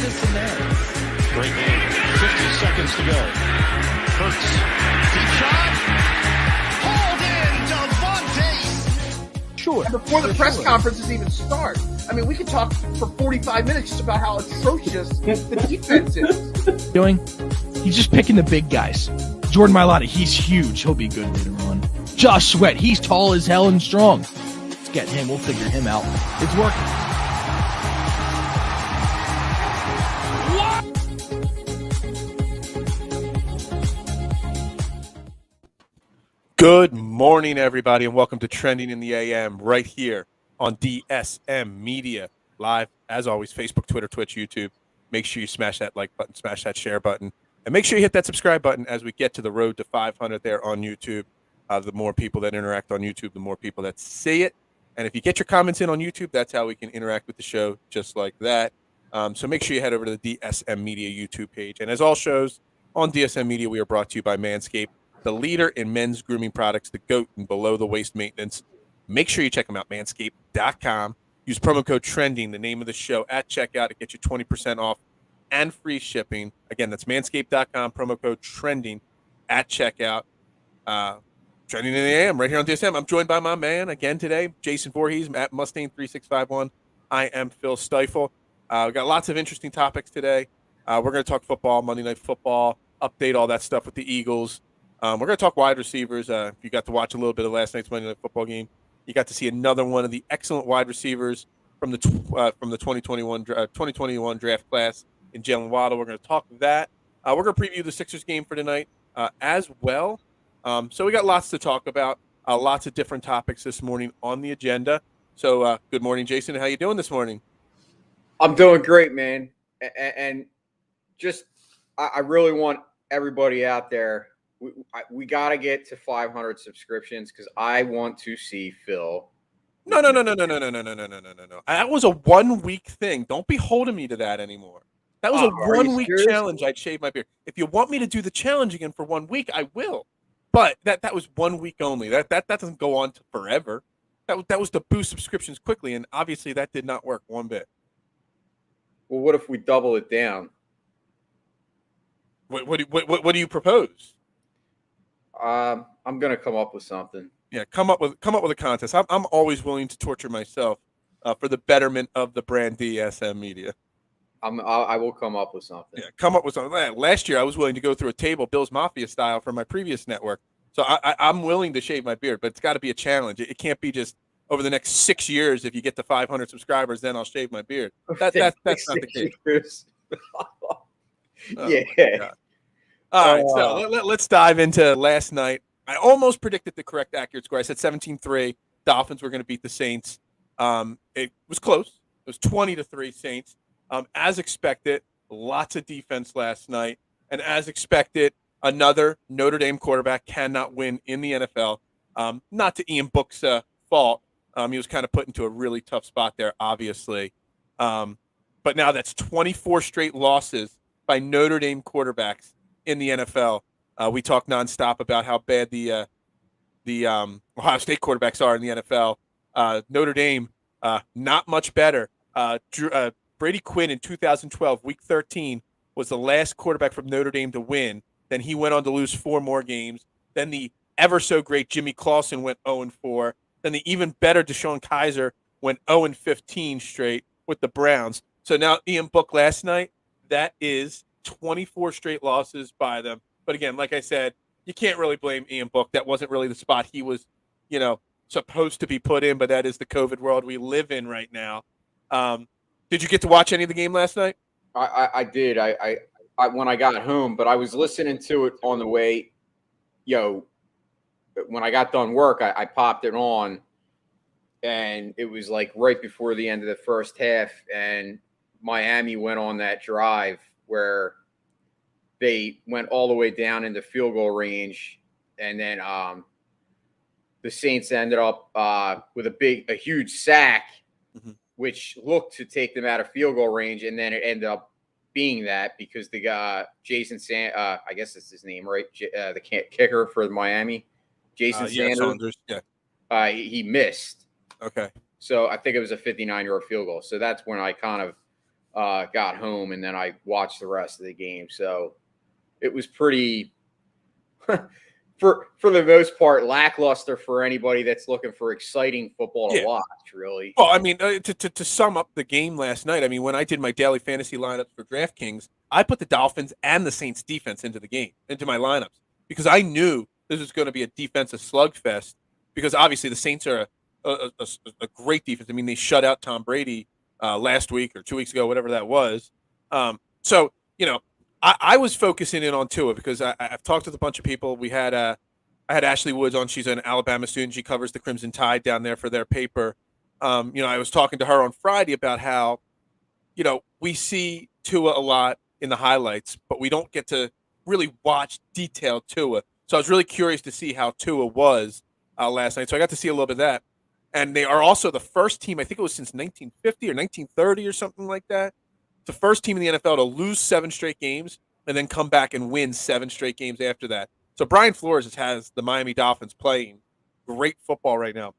assists in there. Great game. 50 seconds to go. Hurts. Deep shot. Hauled in. Devontae. Sure. And before the press conferences even start. I mean, we could talk for 45 minutes just about how atrocious the defense is. Doing? He's just picking the big guys. Jordan Mailata, he's huge. He'll be good later on. Josh Sweat, he's tall as hell and strong. Let's get him. We'll figure him out. It's working. Good morning, everybody, and welcome to Trending in the AM right here on DSM Media. Live, as always, Facebook, Twitter, Twitch, YouTube. Make sure you smash that like button, smash that share button, and make sure you hit that subscribe button as we get to the road to 500 there on YouTube. The more people that interact on YouTube, the more people that see it. And if you get your comments in on YouTube, that's how we can interact with the show just like that. So make sure you head over to the DSM Media YouTube page. And as all shows on DSM Media, we are brought to you by Manscaped, the leader in men's grooming products, the GOAT in below-the-waist maintenance. Make sure you check them out, manscaped.com. Use promo code TRENDING, the name of the show, at checkout to get you 20% off and free shipping. Again, that's manscaped.com, promo code TRENDING at checkout. Trending in the AM right here on DSM. I'm joined by my man again today, Jason Voorhees at Mustang3651. I am Phil Stiefel. We've got lots of interesting topics today. We're going to talk football, Monday Night Football, update all that stuff with the Eagles. We're going to talk wide receivers. If you got to watch a little bit of last night's Monday Night Football game, you got to see another one of the excellent wide receivers from the 2021 draft class in Jalen Waddle. We're going to talk that. We're going to preview the Sixers game for tonight as well. So we got lots to talk about, lots of different topics this morning on the agenda. So good morning, Jason. How you doing this morning? I'm doing great, man. And just I really want everybody out there. We got to get to 500 subscriptions because I want to see Phil. No. That was a 1 week thing. Don't be holding me to that anymore. That was a 1 week challenge. I'd shave my beard. If you want me to do the challenge again for 1 week, I will. But that was 1 week only. That doesn't go on to forever. That was to boost subscriptions quickly, and obviously that did not work one bit. Well, what if we double it down? What do you propose? I'm gonna come up with something. Yeah, come up with a contest. I'm always willing to torture myself for the betterment of the brand DSM Media. I will come up with something. Yeah, come up with something. Last year, I was willing to go through a table, Bill's Mafia style, from my previous network. So I'm willing to shave my beard, but it's got to be a challenge. It can't be just over the next 6 years. If you get to 500 subscribers, then I'll shave my beard. That's not the case. Yeah. All right, so let's dive into last night. I almost predicted the correct accurate score. I said 17-3. Dolphins were going to beat the Saints. It was close. It was 20-3 Saints. As expected, lots of defense last night. And as expected, another Notre Dame quarterback cannot win in the NFL. Not to Ian Book's fault. He was kind of put into a really tough spot there, obviously. But now that's 24 straight losses by Notre Dame quarterbacks in the NFL. We talk nonstop about how bad the Ohio State quarterbacks are in the NFL. Notre Dame, not much better. Brady Quinn in 2012, Week 13, was the last quarterback from Notre Dame to win. Then he went on to lose 4 more games. Then the ever-so-great Jimmy Clausen went 0-4. Then the even better Deshaun Kaiser went 0-15 straight with the Browns. So now Ian Book last night, that is 24 straight losses by them. But again, like I said, you can't really blame Ian Book. That wasn't really the spot he was, supposed to be put in, but that is the COVID world we live in right now. Did you get to watch any of the game last night? I did. I when I got home, but I was listening to it on the way. When I got done work, I popped it on, and it was like right before the end of the first half, and Miami went on that drive where they went all the way down into field goal range, and then the Saints ended up with a huge sack, which looked to take them out of field goal range, and then it ended up being that because the guy Jason I guess that's his name, right? The kicker for Miami, Jason Sanders. Yeah. He missed. Okay. So I think it was a 59-yard field goal. So that's when I kind got home, and then I watched the rest of the game. So it was pretty, for the most part, lackluster for anybody that's looking for exciting football to watch. Really. Well, I mean, to sum up the game last night, I mean, when I did my daily fantasy lineups for DraftKings, I put the Dolphins and the Saints defense into my lineups, because I knew this was going to be a defensive slugfest, because obviously the Saints are a great defense. I mean, they shut out Tom Brady last week or 2 weeks ago, whatever that was. So, I was focusing in on Tua, because I've talked with a bunch of people. I had Ashley Woods on. She's an Alabama student. She covers the Crimson Tide down there for their paper. I was talking to her on Friday about how, we see Tua a lot in the highlights, but we don't get to really watch detailed Tua. So I was really curious to see how Tua was last night. So I got to see a little bit of that. And they are also the first team, I think it was since 1950 or 1930 or something like that, the first team in the NFL to lose 7 straight games and then come back and win 7 straight games after that. So Brian Flores has the Miami Dolphins playing great football right now.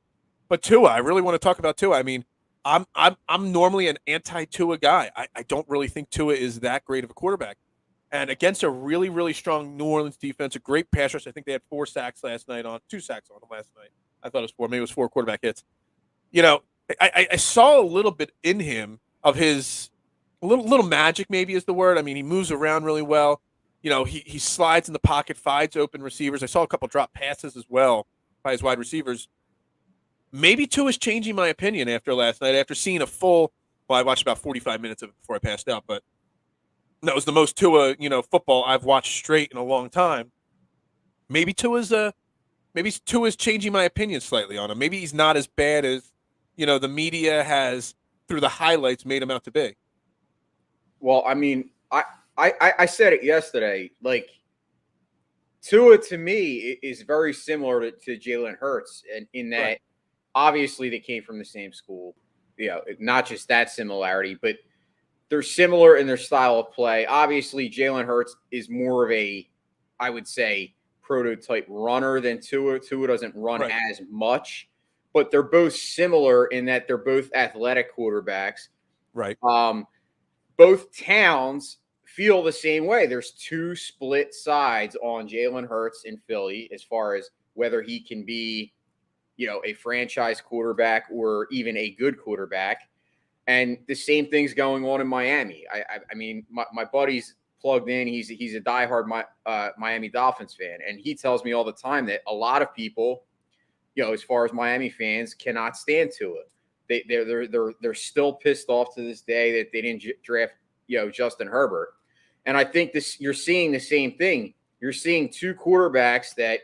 But Tua, I really want to talk about Tua. I mean, I'm normally an anti-Tua guy. I don't really think Tua is that great of a quarterback. And against a really, really strong New Orleans defense, a great pass rush. I think they had 2 sacks on him last night. I thought it was 4. Maybe it was 4 quarterback hits. I saw a little bit in him of his little magic, maybe is the word. I mean, he moves around really well. He slides in the pocket, finds open receivers. I saw a couple drop passes as well by his wide receivers. Maybe Tua is changing my opinion after last night, after seeing I watched about 45 minutes of it before I passed out, but that was the most Tua, football I've watched straight in a long time. Maybe Tua's changing my opinion slightly on him. Maybe he's not as bad as, the media has, through the highlights, made him out to be. Well, I mean, I said it yesterday. Like, Tua to me is very similar to Jalen Hurts, in that right. Obviously they came from the same school. Not just that similarity, but they're similar in their style of play. Obviously, Jalen Hurts is more of a, I would say, prototype runner than Tua. Tua doesn't run right. as much, but they're both similar in that they're both athletic quarterbacks. Right. Both towns feel the same way. There's 2 split sides on Jalen Hurts in Philly as far as whether he can be, a franchise quarterback or even a good quarterback. And the same thing's going on in Miami. I mean, my buddy's plugged in. He's a diehard Miami Dolphins fan, and he tells me all the time that a lot of people, as far as Miami fans, cannot stand Tua. They're still pissed off to this day that they didn't draft Justin Herbert. And I think you're seeing the same thing. You're seeing 2 quarterbacks that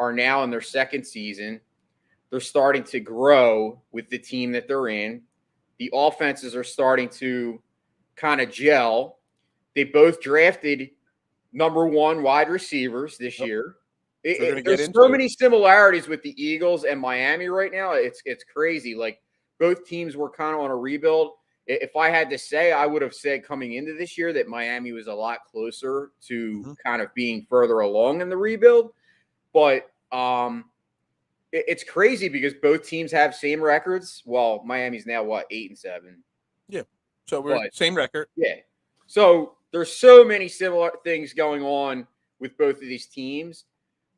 are now in their second season. They're starting to grow with the team that they're in. The offenses are starting to kind of gel. They both drafted number 1 wide receivers this year. There's so many similarities with the Eagles and Miami right now. It's crazy. Like, both teams were kind of on a rebuild. If I had to say, I would have said coming into this year that Miami was a lot closer to kind of being further along in the rebuild. But it's crazy because both teams have same records. Well, Miami's now 8-7. Yeah. So we're same record. Yeah. So there's so many similar things going on with both of these teams.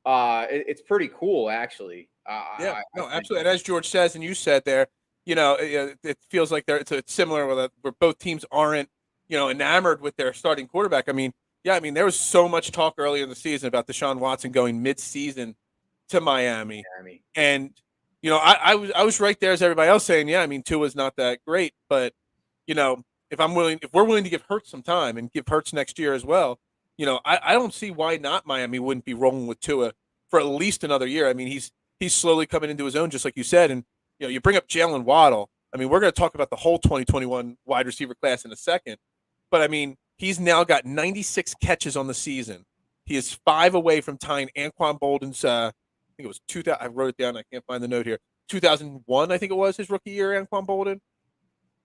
It's pretty cool, actually. Absolutely. And as George says, and you said there, it feels like it's similar where both teams aren't, enamored with their starting quarterback. I mean, there was so much talk earlier in the season about Deshaun Watson going mid-season to Miami. And, I was right there as everybody else saying, Tua's not that great, but, if we're willing to give Hurts some time and give Hurts next year as well, I don't see why not Miami wouldn't be rolling with Tua for at least another year. I mean, he's slowly coming into his own, just like you said. And, you bring up Jalen Waddle. I mean, we're going to talk about the whole 2021 wide receiver class in a second. But, I mean, he's now got 96 catches on the season. He is 5 away from tying Anquan Bolden's, I think it was 2000. I wrote it down. I can't find the note here. 2001, I think it was his rookie year, Anquan Bolden.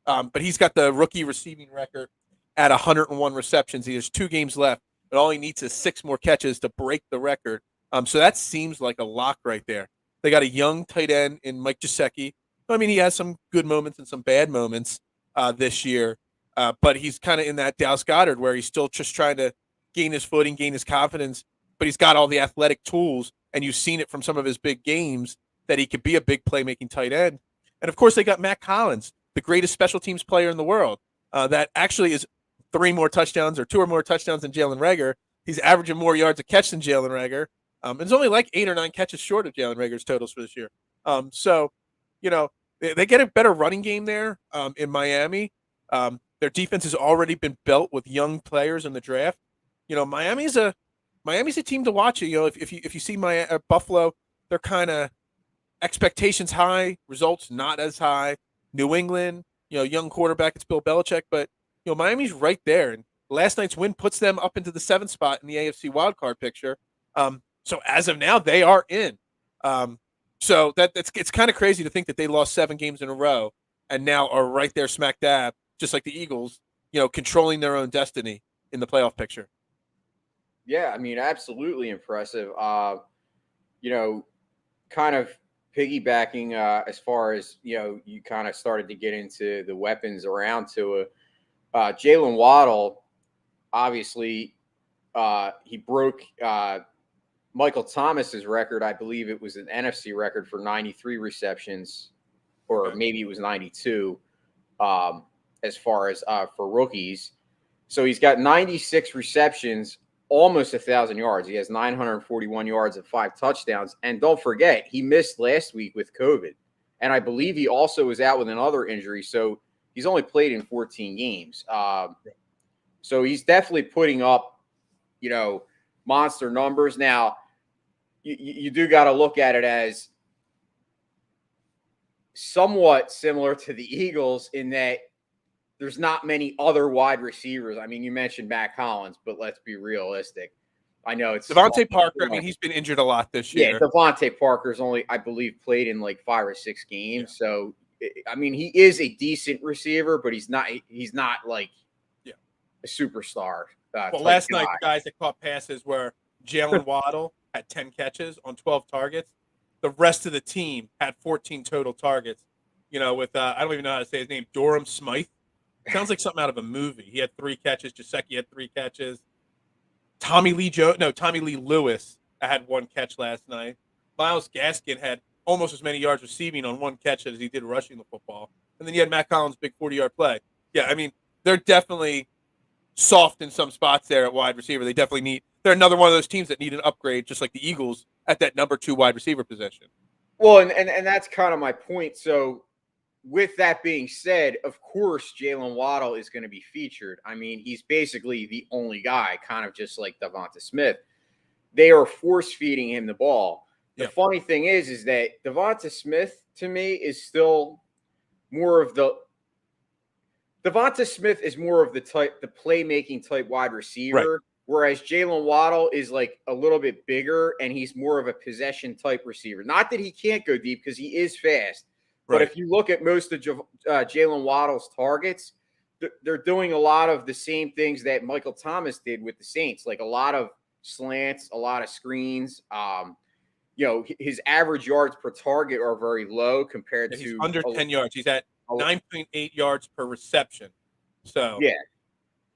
But he's got the rookie receiving record at 101 receptions. He has 2 games left, and all he needs is 6 more catches to break the record. So that seems like a lock right there. They got a young tight end in Mike Gesicki. I mean, he has some good moments and some bad moments this year. but he's kind of in that Dallas Goedert where he's still just trying to gain his footing, gain his confidence, but he's got all the athletic tools, and you've seen it from some of his big games that he could be a big playmaking tight end. And, of course, they got Matt Collins, the greatest special teams player in the world, that actually is 3 more touchdowns or 2 or more touchdowns than Jalen Reagor. He's averaging more yards a catch than Jalen Reagor. It's only like 8 or 9 catches short of Jalen Reagor's totals for this year. So, they get a better running game there in Miami. Their defense has already been built with young players in the draft. Miami's a team to watch. If you see Buffalo, they're kind of expectations high, results not as high. New England, young quarterback, it's Bill Belichick, but Miami's right there. And last night's win puts them up into the 7th spot in the AFC wildcard picture. So as of now, they are in. So it's kind of crazy to think that they lost 7 games in a row and now are right there smack dab, just like the Eagles, controlling their own destiny in the playoff picture. Yeah, I mean, absolutely impressive. Kind of piggybacking as far as, you kind of started to get into the weapons around to Jalen Waddle, obviously, he broke Michael Thomas's record. I believe it was an NFC record for 93 receptions, or maybe it was 92 as far as for rookies. So he's got 96 receptions, almost 1,000 yards. He has 941 yards and 5 touchdowns. And don't forget, he missed last week with COVID. And I believe he also was out with another injury. So he's only played in 14 games. So he's definitely putting up, monster numbers. Now, you do got to look at it as somewhat similar to the Eagles in that there's not many other wide receivers. I mean, you mentioned Matt Collins, but let's be realistic. I know it's Devontae Parker. I mean, he's been injured a lot this year. Yeah, Devontae Parker's only, I believe, played in like 5 or 6 games. Yeah. So, I mean, he is a decent receiver, but he's not like a superstar. Well, last night, the guys that caught passes were Jalen Waddle had 10 catches on 12 targets. The rest of the team had 14 total targets. With I don't even know how to say his name, Durham Smythe. Sounds like something out of a movie. He had 3 catches. Gesicki had 3 catches. Tommy Lee Lewis had 1 catch last night. Myles Gaskin had almost as many yards receiving on 1 catch as he did rushing the football. And then you had Matt Collins' big 40-yard play. Yeah, I mean, they're definitely soft in some spots there at wide receiver. They're another one of those teams that need an upgrade, just like the Eagles at that number 2 wide receiver position. Well, and that's kind of my point. So, with that being said, of course, Jalen Waddle is going to be featured. I mean, he's basically the only guy, kind of just like Devonta Smith. They are force-feeding him the ball. The funny thing is that Devonta Smith, to me, is still more of the – Devonta Smith is more of the playmaking type wide receiver, right, whereas Jalen Waddle is like a little bit bigger, and he's more of a possession type receiver. Not that he can't go deep, because he is fast. But if you look at most of Jalen Waddle's targets, they're doing a lot of the same things that Michael Thomas did with the Saints, like a lot of slants, a lot of screens. His average yards per target are very low compared to – he's under 10 yards. He's at 9.8 yards per reception. So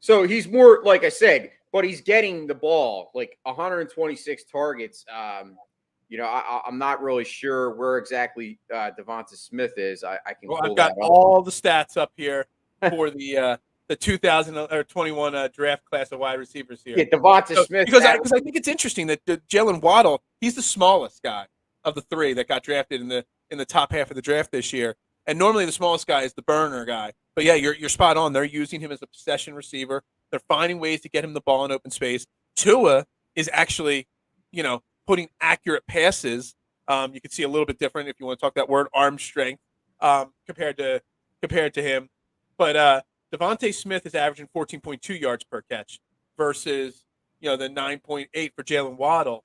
he's more, like I said, but he's getting the ball, like 126 targets. I'm not really sure where exactly Devonta Smith is. I can. Well, I've got all the stats up here for the 2021 draft class of wide receivers here. Yeah, Devonta Smith. Because I think it's interesting that Jalen Waddle, he's the smallest guy of the 3 that got drafted in the top half of the draft this year. And normally the smallest guy is the burner guy. But yeah, you're spot on. They're using him as a possession receiver. They're finding ways to get him the ball in open space. Tua is actually, putting accurate passes. You can see a little bit different if you want to talk that word, arm strength, compared to him. But Devontae Smith is averaging 14.2 yards per catch versus the 9.8 for Jalen Waddle.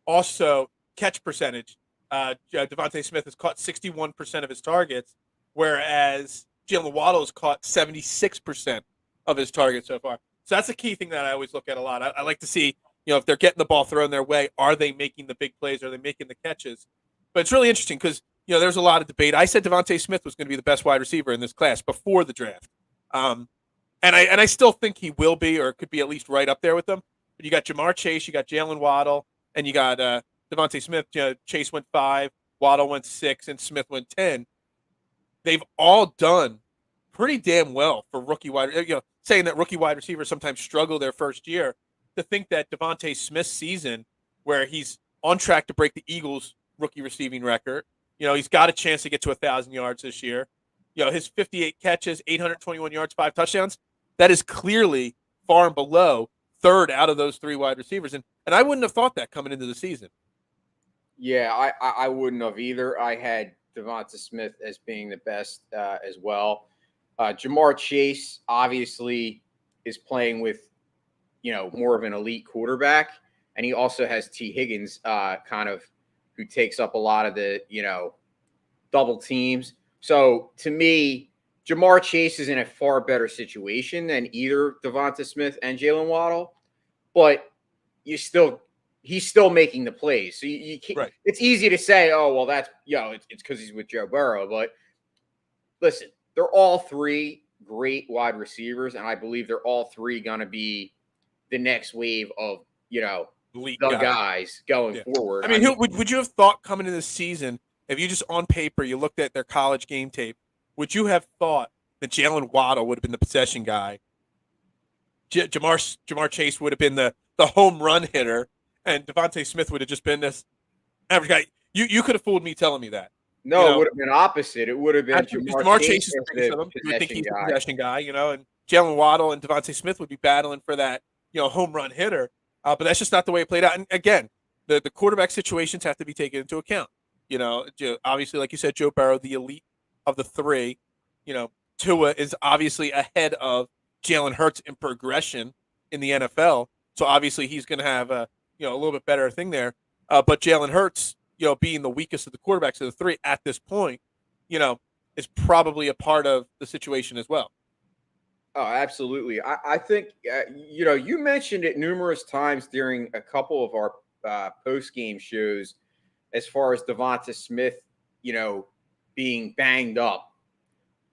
Also, catch percentage. Devontae Smith has caught 61% of his targets, whereas Jalen Waddle has caught 76% of his targets so far. So that's a key thing that I always look at a lot. I like to see, if they're getting the ball thrown their way, are they making the big plays? Are they making the catches? But it's really interesting because, there's a lot of debate. I said Devontae Smith was going to be the best wide receiver in this class before the draft. And I still think he will be, or could be at least right up there with them. But you got Jamar Chase, you got Jalen Waddle, and you got Devontae Smith. Chase went 5, Waddle went 6, and Smith went 10. They've all done pretty damn well for rookie wide. Saying that rookie wide receivers sometimes struggle their first year. To think that Devontae Smith's season, where he's on track to break the Eagles' rookie receiving record, he's got a chance to get to 1,000 yards this year. His 58 catches, 821 yards, 5 touchdowns. That is clearly far and below third out of those 3 wide receivers. And I wouldn't have thought that coming into the season. Yeah, I wouldn't have either. I had Devonta Smith as being the best as well. Jamar Chase obviously is playing with, more of an elite quarterback. And he also has T. Higgins kind of who takes up a lot of the, double teams. So to me, Jamar Chase is in a far better situation than either Devonta Smith and Jalen Waddle, but he's still making the plays. So you can't, right. It's easy to say, oh, well, that's, it's because he's with Joe Burrow. But listen, they're all 3 great wide receivers, and I believe they're all 3 going to be the next wave of, elite guys going forward. I mean, would you have thought coming into the season, if you just on paper, you looked at their college game tape, would you have thought that Jalen Waddle would have been the possession guy? Jamar Chase would have been the home run hitter, and Devontae Smith would have just been this average guy. You could have fooled me telling me that. No, it would have been opposite. It would have been Jamar Chase is the biggest of them. You would think he's the possession guy, and Jalen Waddle and Devontae Smith would be battling for that, home run hitter. But that's just not the way it played out. And again, the quarterback situations have to be taken into account. Obviously, like you said, Joe Burrow, the elite of the 3. Tua is obviously ahead of Jalen Hurts in progression in the NFL. So obviously he's going to have a little bit better thing there. But Jalen Hurts, being the weakest of the quarterbacks of the 3 at this point, is probably a part of the situation as well. Oh, absolutely. I think, you mentioned it numerous times during a couple of our post-game shows as far as Devonta Smith, being banged up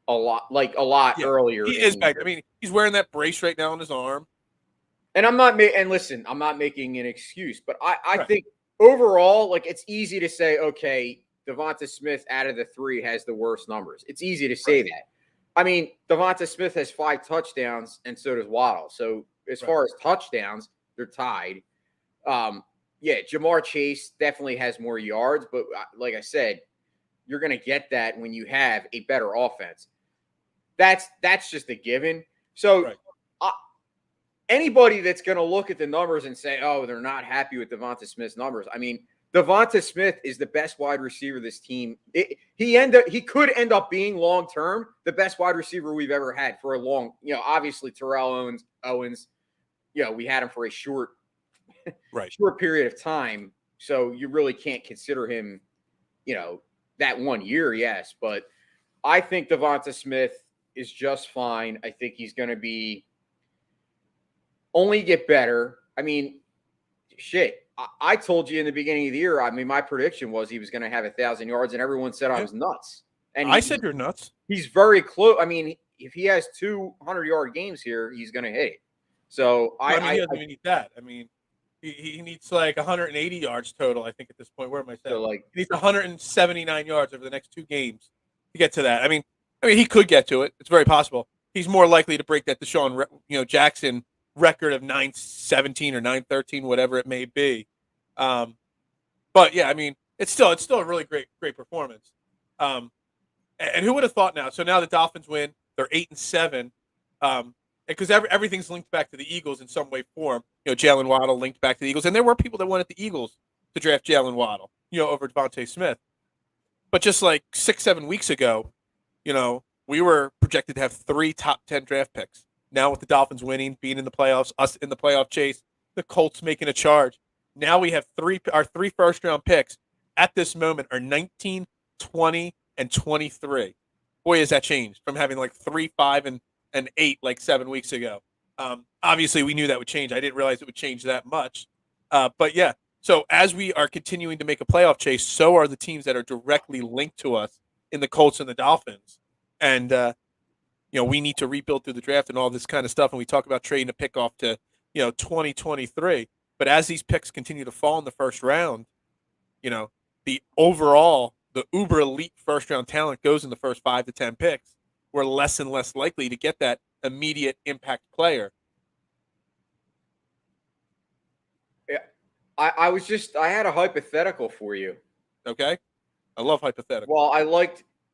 a lot earlier. He is banged. I mean, he's wearing that brace right now on his arm. And I'm not making an excuse, but I think overall, it's easy to say, okay, Devonta Smith out of the 3 has the worst numbers. It's easy to say that. I mean, Devonta Smith has 5 touchdowns, and so does Waddle. So as far as touchdowns, they're tied. Jamar Chase definitely has more yards, but like I said, you're going to get that when you have a better offense. That's just a given. So anybody that's going to look at the numbers and say, oh, they're not happy with Devonta Smith's numbers. I mean, Devonta Smith is the best wide receiver of this team. He could end up being long-term the best wide receiver we've ever had for a long, obviously Terrell Owens, we had him for a short period of time. So you really can't consider him, that 1 year. Yes. But I think Devonta Smith is just fine. I think he's going to only get better. I mean, shit. I told you in the beginning of the year, I mean, my prediction was he was going to have 1,000 yards, and everyone said I was nuts. And I said you're nuts. He's very close. I mean, if he has 200-yard games here, he's going to hit it. So he doesn't even need that. I mean, he needs like 180 yards total, I think, at this point. Where am I saying? So he needs 179 yards over the next 2 games to get to that. I mean, he could get to it. It's very possible. He's more likely to break that Deshaun, Jackson record of 9-17 or 9-13, whatever it may be. But yeah, I mean, it's still a really great performance. And who would have thought now? So now the Dolphins win. They're 8-7. Because everything's linked back to the Eagles in some way, form. Jalen Waddle linked back to the Eagles, and there were people that wanted the Eagles to draft Jalen Waddle, over Devontae Smith. But just like 6-7 weeks ago, we were projected to have 3 top 10 draft picks. Now with the Dolphins winning, being in the playoffs, us in the playoff chase, the Colts making a charge. Now we have our 3 first-round picks at this moment are 19, 20, and 23. Boy, has that changed from having like 3, 5, and 8 like 7 weeks ago. Obviously, we knew that would change. I didn't realize it would change that much. But yeah, so as we are continuing to make a playoff chase, so are the teams that are directly linked to us in the Colts and the Dolphins. And we need to rebuild through the draft and all this kind of stuff. And we talk about trading a pick off to, 2023. But as these picks continue to fall in the first round, the uber elite first round talent goes in the first 5 to 10 picks. We're less and less likely to get that immediate impact player. Yeah, I had a hypothetical for you. Okay. I love hypotheticals. Well,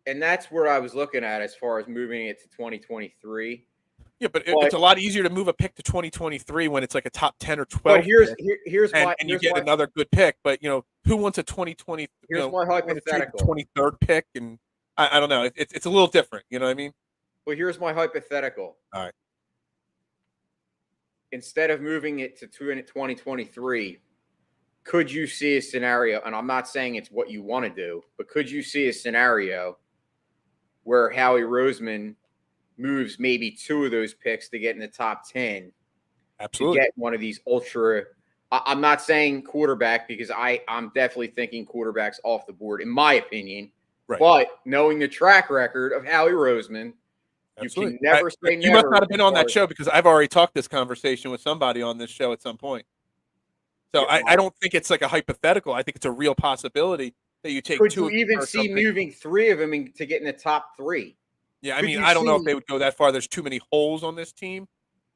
and that's where I was looking at as far as moving it to 2023. Yeah, but it's a lot easier to move a pick to 2023 when it's like a top 10 or 12. But here's you get another good pick. But who wants a 2020? Here's my hypothetical. 23rd pick, and I don't know. It's a little different. You know what I mean? Well, here's my hypothetical. All right. Instead of moving it to 2023, could you see a scenario? And I'm not saying it's what you want to do, but could you see a scenario where Howie Roseman moves maybe 2 of those picks to get in the top 10? Absolutely. To get one of these ultra. I'm not saying quarterback because I'm definitely thinking quarterbacks off the board, in my opinion. Right. But knowing the track record of Howie Roseman, absolutely. You can never say never. You must not have been on that show because I've already talked this conversation with somebody on this show at some point. So yeah, I don't think it's like a hypothetical. I think it's a real possibility that you take 2. Could you even see moving 3 of them to get in the top 3? Yeah, I mean, I don't know if they would go that far. There's too many holes on this team.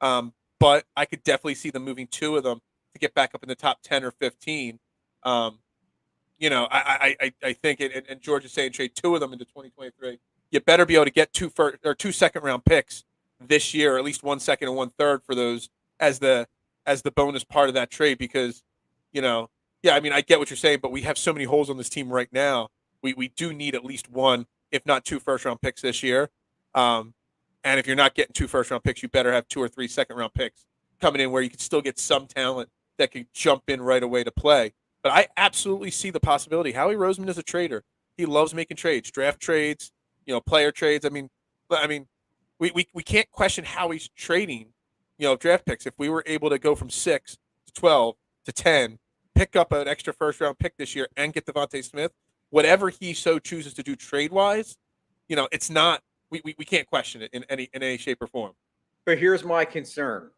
But I could definitely see them moving 2 of them to get back up in the top 10 or 15. I think, and George is saying trade 2 of them into 2023. You better be able to get 2 second-round picks this year, or at least 1 second and 1 third for those as the bonus part of that trade because, I mean, I get what you're saying, but we have so many holes on this team right now. We do need at least 1, if not 2 first-round picks this year. And if you're not getting 2 first-round picks, you better have 2 or 3 second-round picks coming in where you can still get some talent that can jump in right away to play. But I absolutely see the possibility. Howie Roseman is a trader. He loves making trades, draft trades, player trades. I mean, we can't question how he's trading, draft picks. If we were able to go from 6 to 12 to 10, pick up an extra first-round pick this year and get Devontae Smith, whatever he so chooses to do trade-wise, it's not. We can't question it in any shape or form. But here's my concern.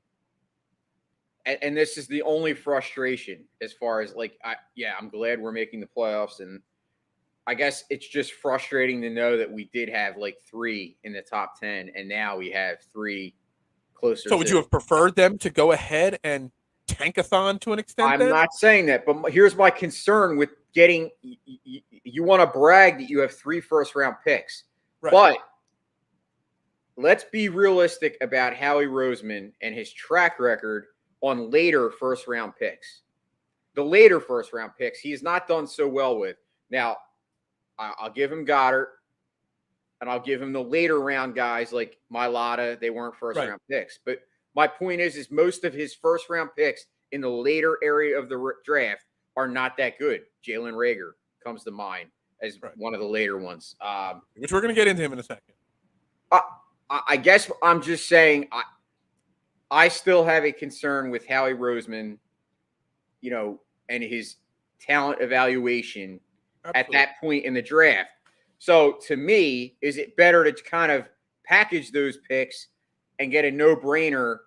And this is the only frustration as far as I'm glad we're making the playoffs. And I guess it's just frustrating to know that we did have 3 in the top 10 and now we have 3 closer. So would you have preferred them to go ahead and tankathon to an extent? I'm not saying that, but here's my concern with getting, you want to brag that you have 3 first-round picks. Right. But let's be realistic about Howie Roseman and his track record on later first-round picks. The later first-round picks, he's not done so well with. Now, I'll give him Goddard, and I'll give him the later round guys like Mailata. They weren't first-round picks. But my point is most of his first-round picks in the later area of the draft are not that good. Jalen Reagor comes to mind as one of the later ones. Which we're going to get into him in a second. I guess I'm just saying I still have a concern with Howie Roseman, and his talent evaluation at that point in the draft. So to me, is it better to kind of package those picks and get a no-brainer,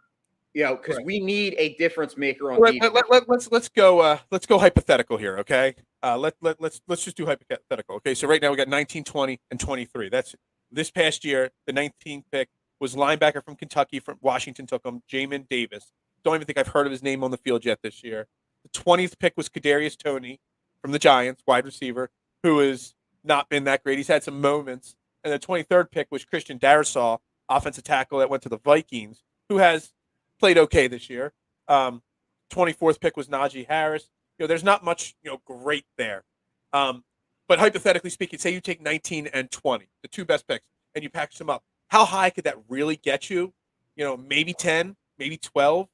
because we need a difference maker on defense. Let's go hypothetical here, okay? Let's just do hypothetical. Okay, so right now we got 19, 20, and 23. That's this past year. The 19th pick was linebacker from Kentucky. From Washington took him, Jamin Davis. Don't even think I've heard of his name on the field yet this year. The 20th pick was Kadarius Toney from the Giants, wide receiver, who has not been that great. He's had some moments. And the 23rd pick was Christian Darrisaw, offensive tackle that went to the Vikings, who has played okay this year. 24th pick was Najee Harris. There's not much, great there. But hypothetically speaking, say you take 19 and 20, the 2 best picks, and you package them up. How high could that really get you? Maybe 10, maybe 12,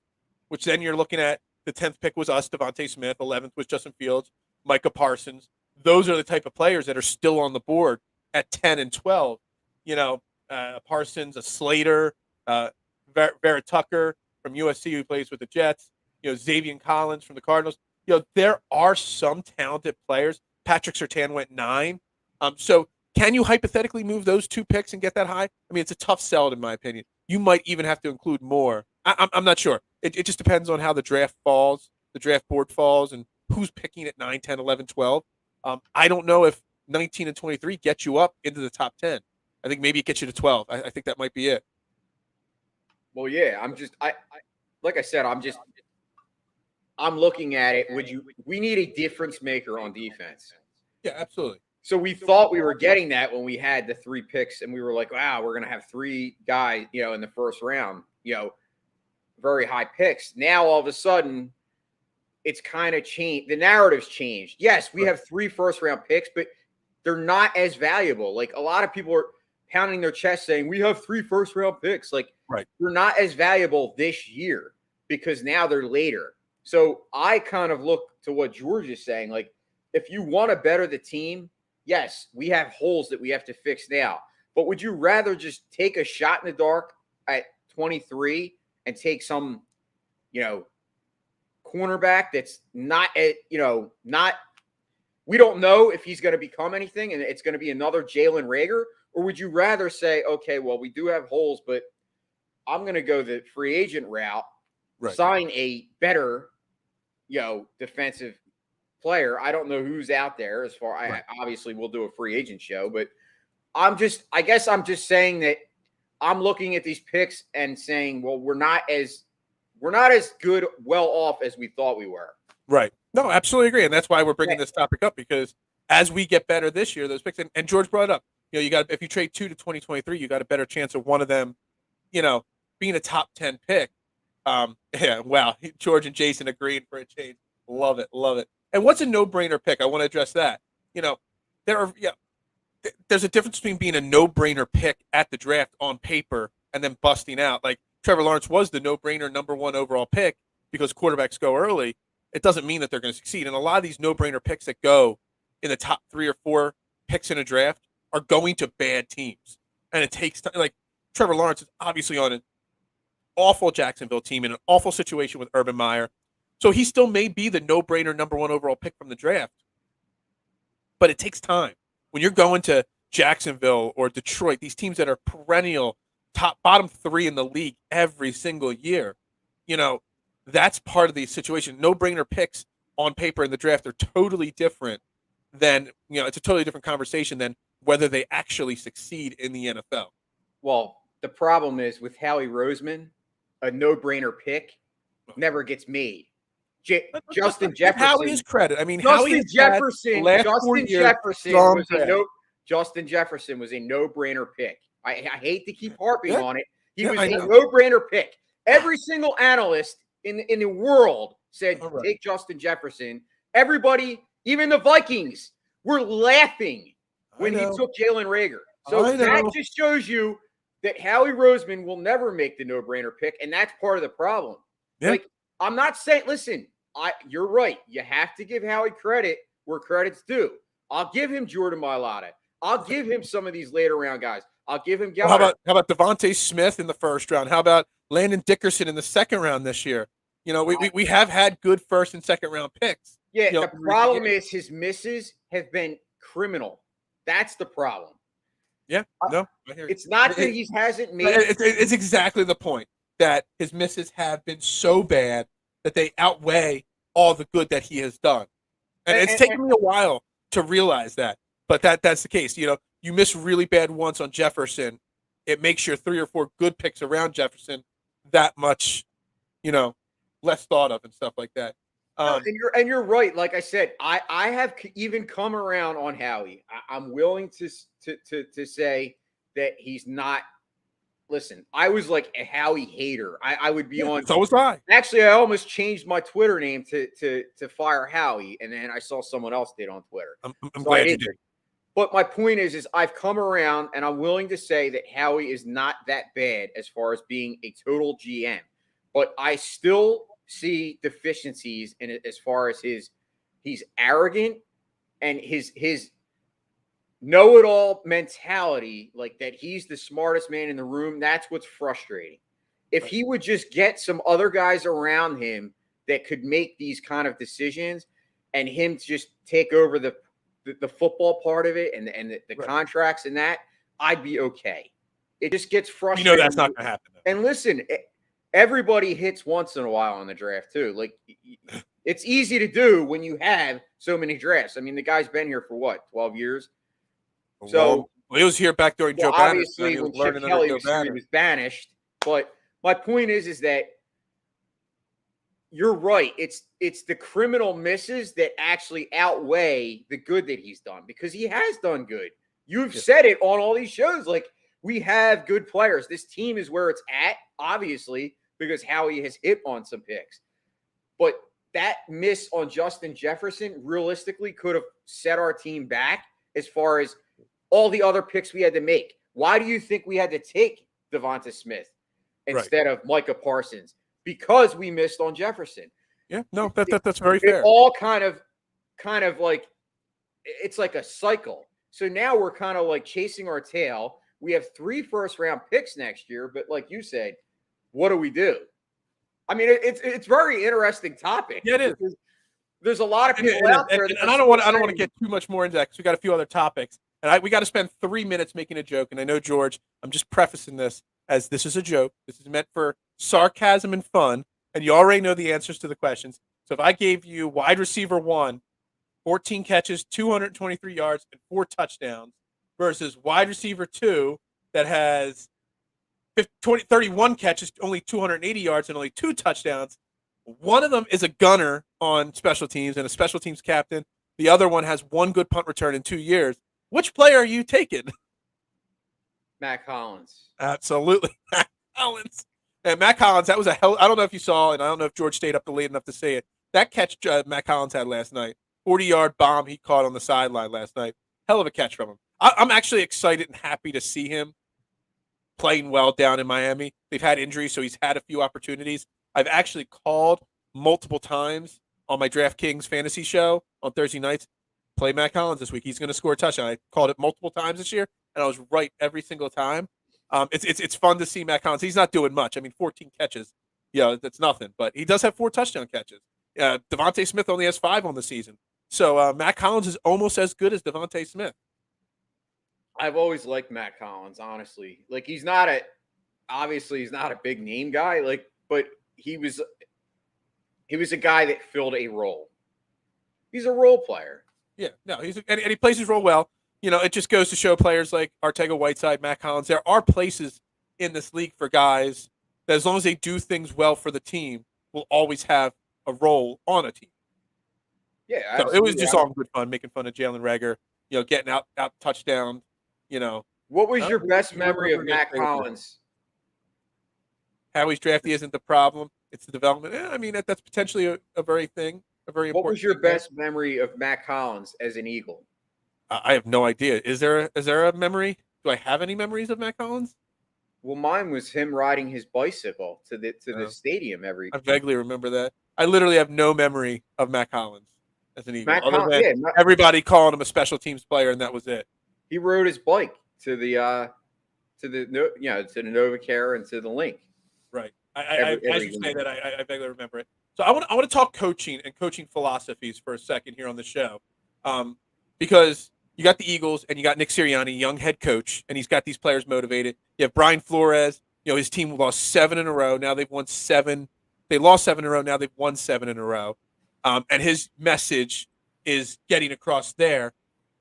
which then you're looking at the 10th pick was us, Devontae Smith. 11th was Justin Fields, Micah Parsons. Those are the type of players that are still on the board at 10 and 12. Parsons, a Slater, Vera Tucker from USC who plays with the Jets, Xavier Collins from the Cardinals. There are some talented players. Patrick Surtain went 9. So can you hypothetically move those 2 picks and get that high? I mean, it's a tough sell in my opinion. You might even have to include more. I'm not sure. It just depends on how the draft falls, the draft board falls, and who's picking at 9, 10, 11, 12. I don't know if 19 and 23 get you up into the top 10. I think maybe it gets you to 12. I think that might be it. Well, yeah, I like I said, I'm looking at it. We need a difference maker on defense. Yeah, absolutely. So we thought we were getting that when we had the 3 picks, and we were like, wow, we're going to have 3 guys, in the first round, very high picks. Now, all of a sudden, it's kind of changed. The narrative's changed. Yes, we have 3 first-round picks, but they're not as valuable. Like, a lot of people are pounding their chest saying, we have 3 first-round picks. Like, they're not as valuable this year because now they're later. So I kind of look to what George is saying. Like, if you want to better the team, yes, we have holes that we have to fix now. But would you rather just take a shot in the dark at 23 and take some, cornerback that's not, we don't know if he's going to become anything and it's going to be another Jalen Reagor? Or would you rather say, okay, well, we do have holes, but I'm going to go the free agent route, sign a better, defensive player. I don't know who's out there as far. Obviously we'll do a free agent show, but I guess I'm just saying that I'm looking at these picks and saying, well, we're not as good well off as we thought we were. Right. No, absolutely agree. And that's why we're bringing this topic up, because as we get better this year, those picks, and George brought it up, you got, if you trade 2 to 2023, you got a better chance of one of them, being a top 10 pick. Wow. George and Jason agreed for a change. Love it. Love it. And what's a no-brainer pick? I want to address that. There's a difference between being a no-brainer pick at the draft on paper and then busting out. Like Trevor Lawrence was the no-brainer number 1 overall pick because quarterbacks go early. It doesn't mean that they're going to succeed. And a lot of these no-brainer picks that go in the top 3 or 4 picks in a draft are going to bad teams. And it takes time. Like Trevor Lawrence is obviously on an awful Jacksonville team in an awful situation with Urban Meyer. So he still may be the no-brainer number 1 overall pick from the draft. But it takes time. When you're going to Jacksonville or Detroit, these teams that are perennial bottom 3 in the league every single year, that's part of the situation. No-brainer picks on paper in the draft are totally different than, it's a totally different conversation than whether they actually succeed in the NFL. Well, the problem is with Howie Roseman, a no-brainer pick never gets made. Justin Jefferson. Howie's credit. I mean, Justin Jefferson was a no-brainer pick. I hate to keep harping on it. He was a no-brainer pick. Every single analyst in the world said, take Justin Jefferson. Everybody, even the Vikings, were laughing when he took Jalen Reagor. So that just shows you that Howie Roseman will never make the no-brainer pick, and that's part of the problem. Yeah. Like, I'm not saying, listen, you're right. You have to give Howie credit where credit's due. I'll give him Jordan Mailata. I'll give him some of these later round guys. I'll give him guys. How about Devontae Smith in the first round? How about Landon Dickerson in the second round this year? We have had good first and second round picks. Yeah, the problem is his misses have been criminal. That's the problem. Yeah, no, I hear you. It's not that he hasn't made. It's exactly the point that his misses have been so bad that they outweigh all the good that he has done, and it's taken me a while to realize that. But that's the case. You miss really bad once on Jefferson, it makes your 3 or 4 good picks around Jefferson that much, less thought of and stuff like that. And you're right. Like I said, I have even come around on Howie. I'm willing to say that he's not. Listen, I was like a Howie hater. I would be on. So was I. Actually, I almost changed my Twitter name to fire Howie, and then I saw someone else did on Twitter. I'm glad you did. But my point is I've come around, and I'm willing to say that Howie is not that bad as far as being a total GM. But I still see deficiencies in it as far as he's arrogant and his know-it-all mentality, like that he's the smartest man in the room. That's what's frustrating. If he would just get some other guys around him that could make these kind of decisions and him just take over the the football part of it and the Right. contracts and that, I'd be okay. It just gets You frustrating. know that's not going to happen. Though. And listen, everybody hits once in a while on the draft too. Like it's easy to do when you have so many drafts. I mean, the guy's been here for what, 12 years? So well, he was here back during Joe Banner's time. obviously He was when Chip learning under Kelly Joe was here, he Banner. was banished. But my point is that you're right. It's the criminal misses that actually outweigh the good that he's done, because he has done good. You've said it on all these shows. Like, we have good players. This team is where it's at, obviously, because Howie has hit on some picks. But that miss on Justin Jefferson realistically could have set our team back as far as all the other picks we had to make. Why do you think we had to take Devonta Smith instead of Micah Parsons? Because we missed on Jefferson. Yeah, no, that's very fair. It all kind of like, it's like a cycle. So now we're kind of like chasing our tail. We have 3 first-round picks next year, but like you said, what do we do? I mean, it's very interesting topic. Yeah, it is. There's a lot of people out there, and I don't want to get too much more into that because we got a few other topics, and we got to spend 3 minutes making a joke. And I know, George, I'm just prefacing this as this is a joke. This is meant for sarcasm and fun, and you already know the answers to the questions. So if I gave you wide receiver 1, 14 catches, 223 yards, and 4 touchdowns, versus wide receiver 2 that has 31 catches, only 280 yards, and only 2 touchdowns. One of them is a gunner on special teams and a special teams captain. The other one has 1 good punt return in 2 years. Which player are you taking? Matt Collins. Absolutely. Matt Collins. And Matt Collins, that was a hell. I don't know if you saw, and I don't know if George stayed up late enough to say it. That catch Matt Collins had last night, 40-yard bomb he caught on the sideline last night. Hell of a catch from him. I'm actually excited and happy to see him playing well down in Miami. They've had injuries, so he's had a few opportunities. I've actually called multiple times on my DraftKings fantasy show on Thursday nights. Play Matt Collins this week. He's going to score a touchdown. I called it multiple times this year, and I was right every single time. It's fun to see Matt Collins. He's not doing much. I mean, 14 catches, that's nothing. But he does have 4 touchdown catches. Devontae Smith only has 5 on the season. So Matt Collins is almost as good as Devontae Smith. I've always liked Matt Collins, honestly. Like, he's not a big name guy, like, but he was a guy that filled a role. He's a role player. Yeah, no, and he plays his role well. It just goes to show players like Arcega-Whiteside, Matt Collins, there are places in this league for guys that, as long as they do things well for the team, will always have a role on a team. Yeah, so it was just all good fun, making fun of Jalen Reagor, getting out touchdown. What was your best memory of Matt Collins? How he's drafted isn't the problem; it's the development. I mean, that's potentially a very important. What was your best memory of Matt Collins as an Eagle? I have no idea. Is there a memory? Do I have any memories of Matt Collins? Well, mine was him riding his bicycle to the stadium every. I vaguely remember that. I literally have no memory of Matt Collins as an Eagle. Everybody calling him a special teams player, and that was it. He rode his bike to the NovaCare and to the Link. Right. As you say that, I vaguely remember it. So I want to talk coaching and coaching philosophies for a second here on the show, because you got the Eagles and you got Nick Sirianni, young head coach, and he's got these players motivated. You have Brian Flores. His team lost 7 in a row. Now they've won 7. They lost 7 in a row. Now they've won 7 in a row. And his message is getting across there.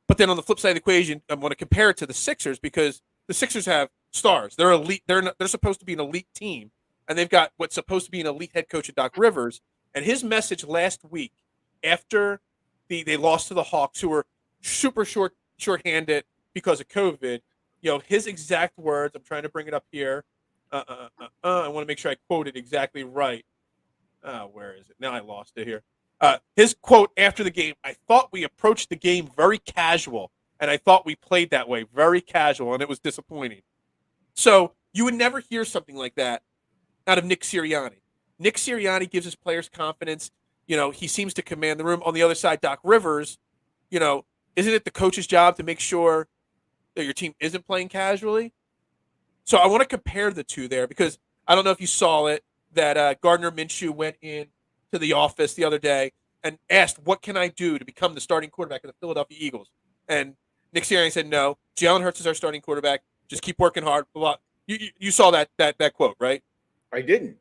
But then on the flip side of the equation, I want to compare it to the Sixers, because the Sixers have stars. They're elite. They're supposed to be an elite team, and they've got what's supposed to be an elite head coach at Doc Rivers. And his message last week, after they lost to the Hawks, who were super shorthanded because of COVID, his exact words. I'm trying to bring it up here. I want to make sure I quote it exactly right. Where is it? Now I lost it here. His quote after the game: "I thought we approached the game very casual, and I thought we played that way, very casual, and it was disappointing." So you would never hear something like that out of Nick Sirianni. Nick Sirianni gives his players confidence. He seems to command the room. On the other side, Doc Rivers, isn't it the coach's job to make sure that your team isn't playing casually? So I want to compare the two there, because I don't know if you saw it, that Gardner Minshew went in to the office the other day, and asked, "What can I do to become the starting quarterback of the Philadelphia Eagles?" And Nick Sirianni said, "No, Jalen Hurts is our starting quarterback. Just keep working hard." Blah, blah. You saw that quote, right? I didn't.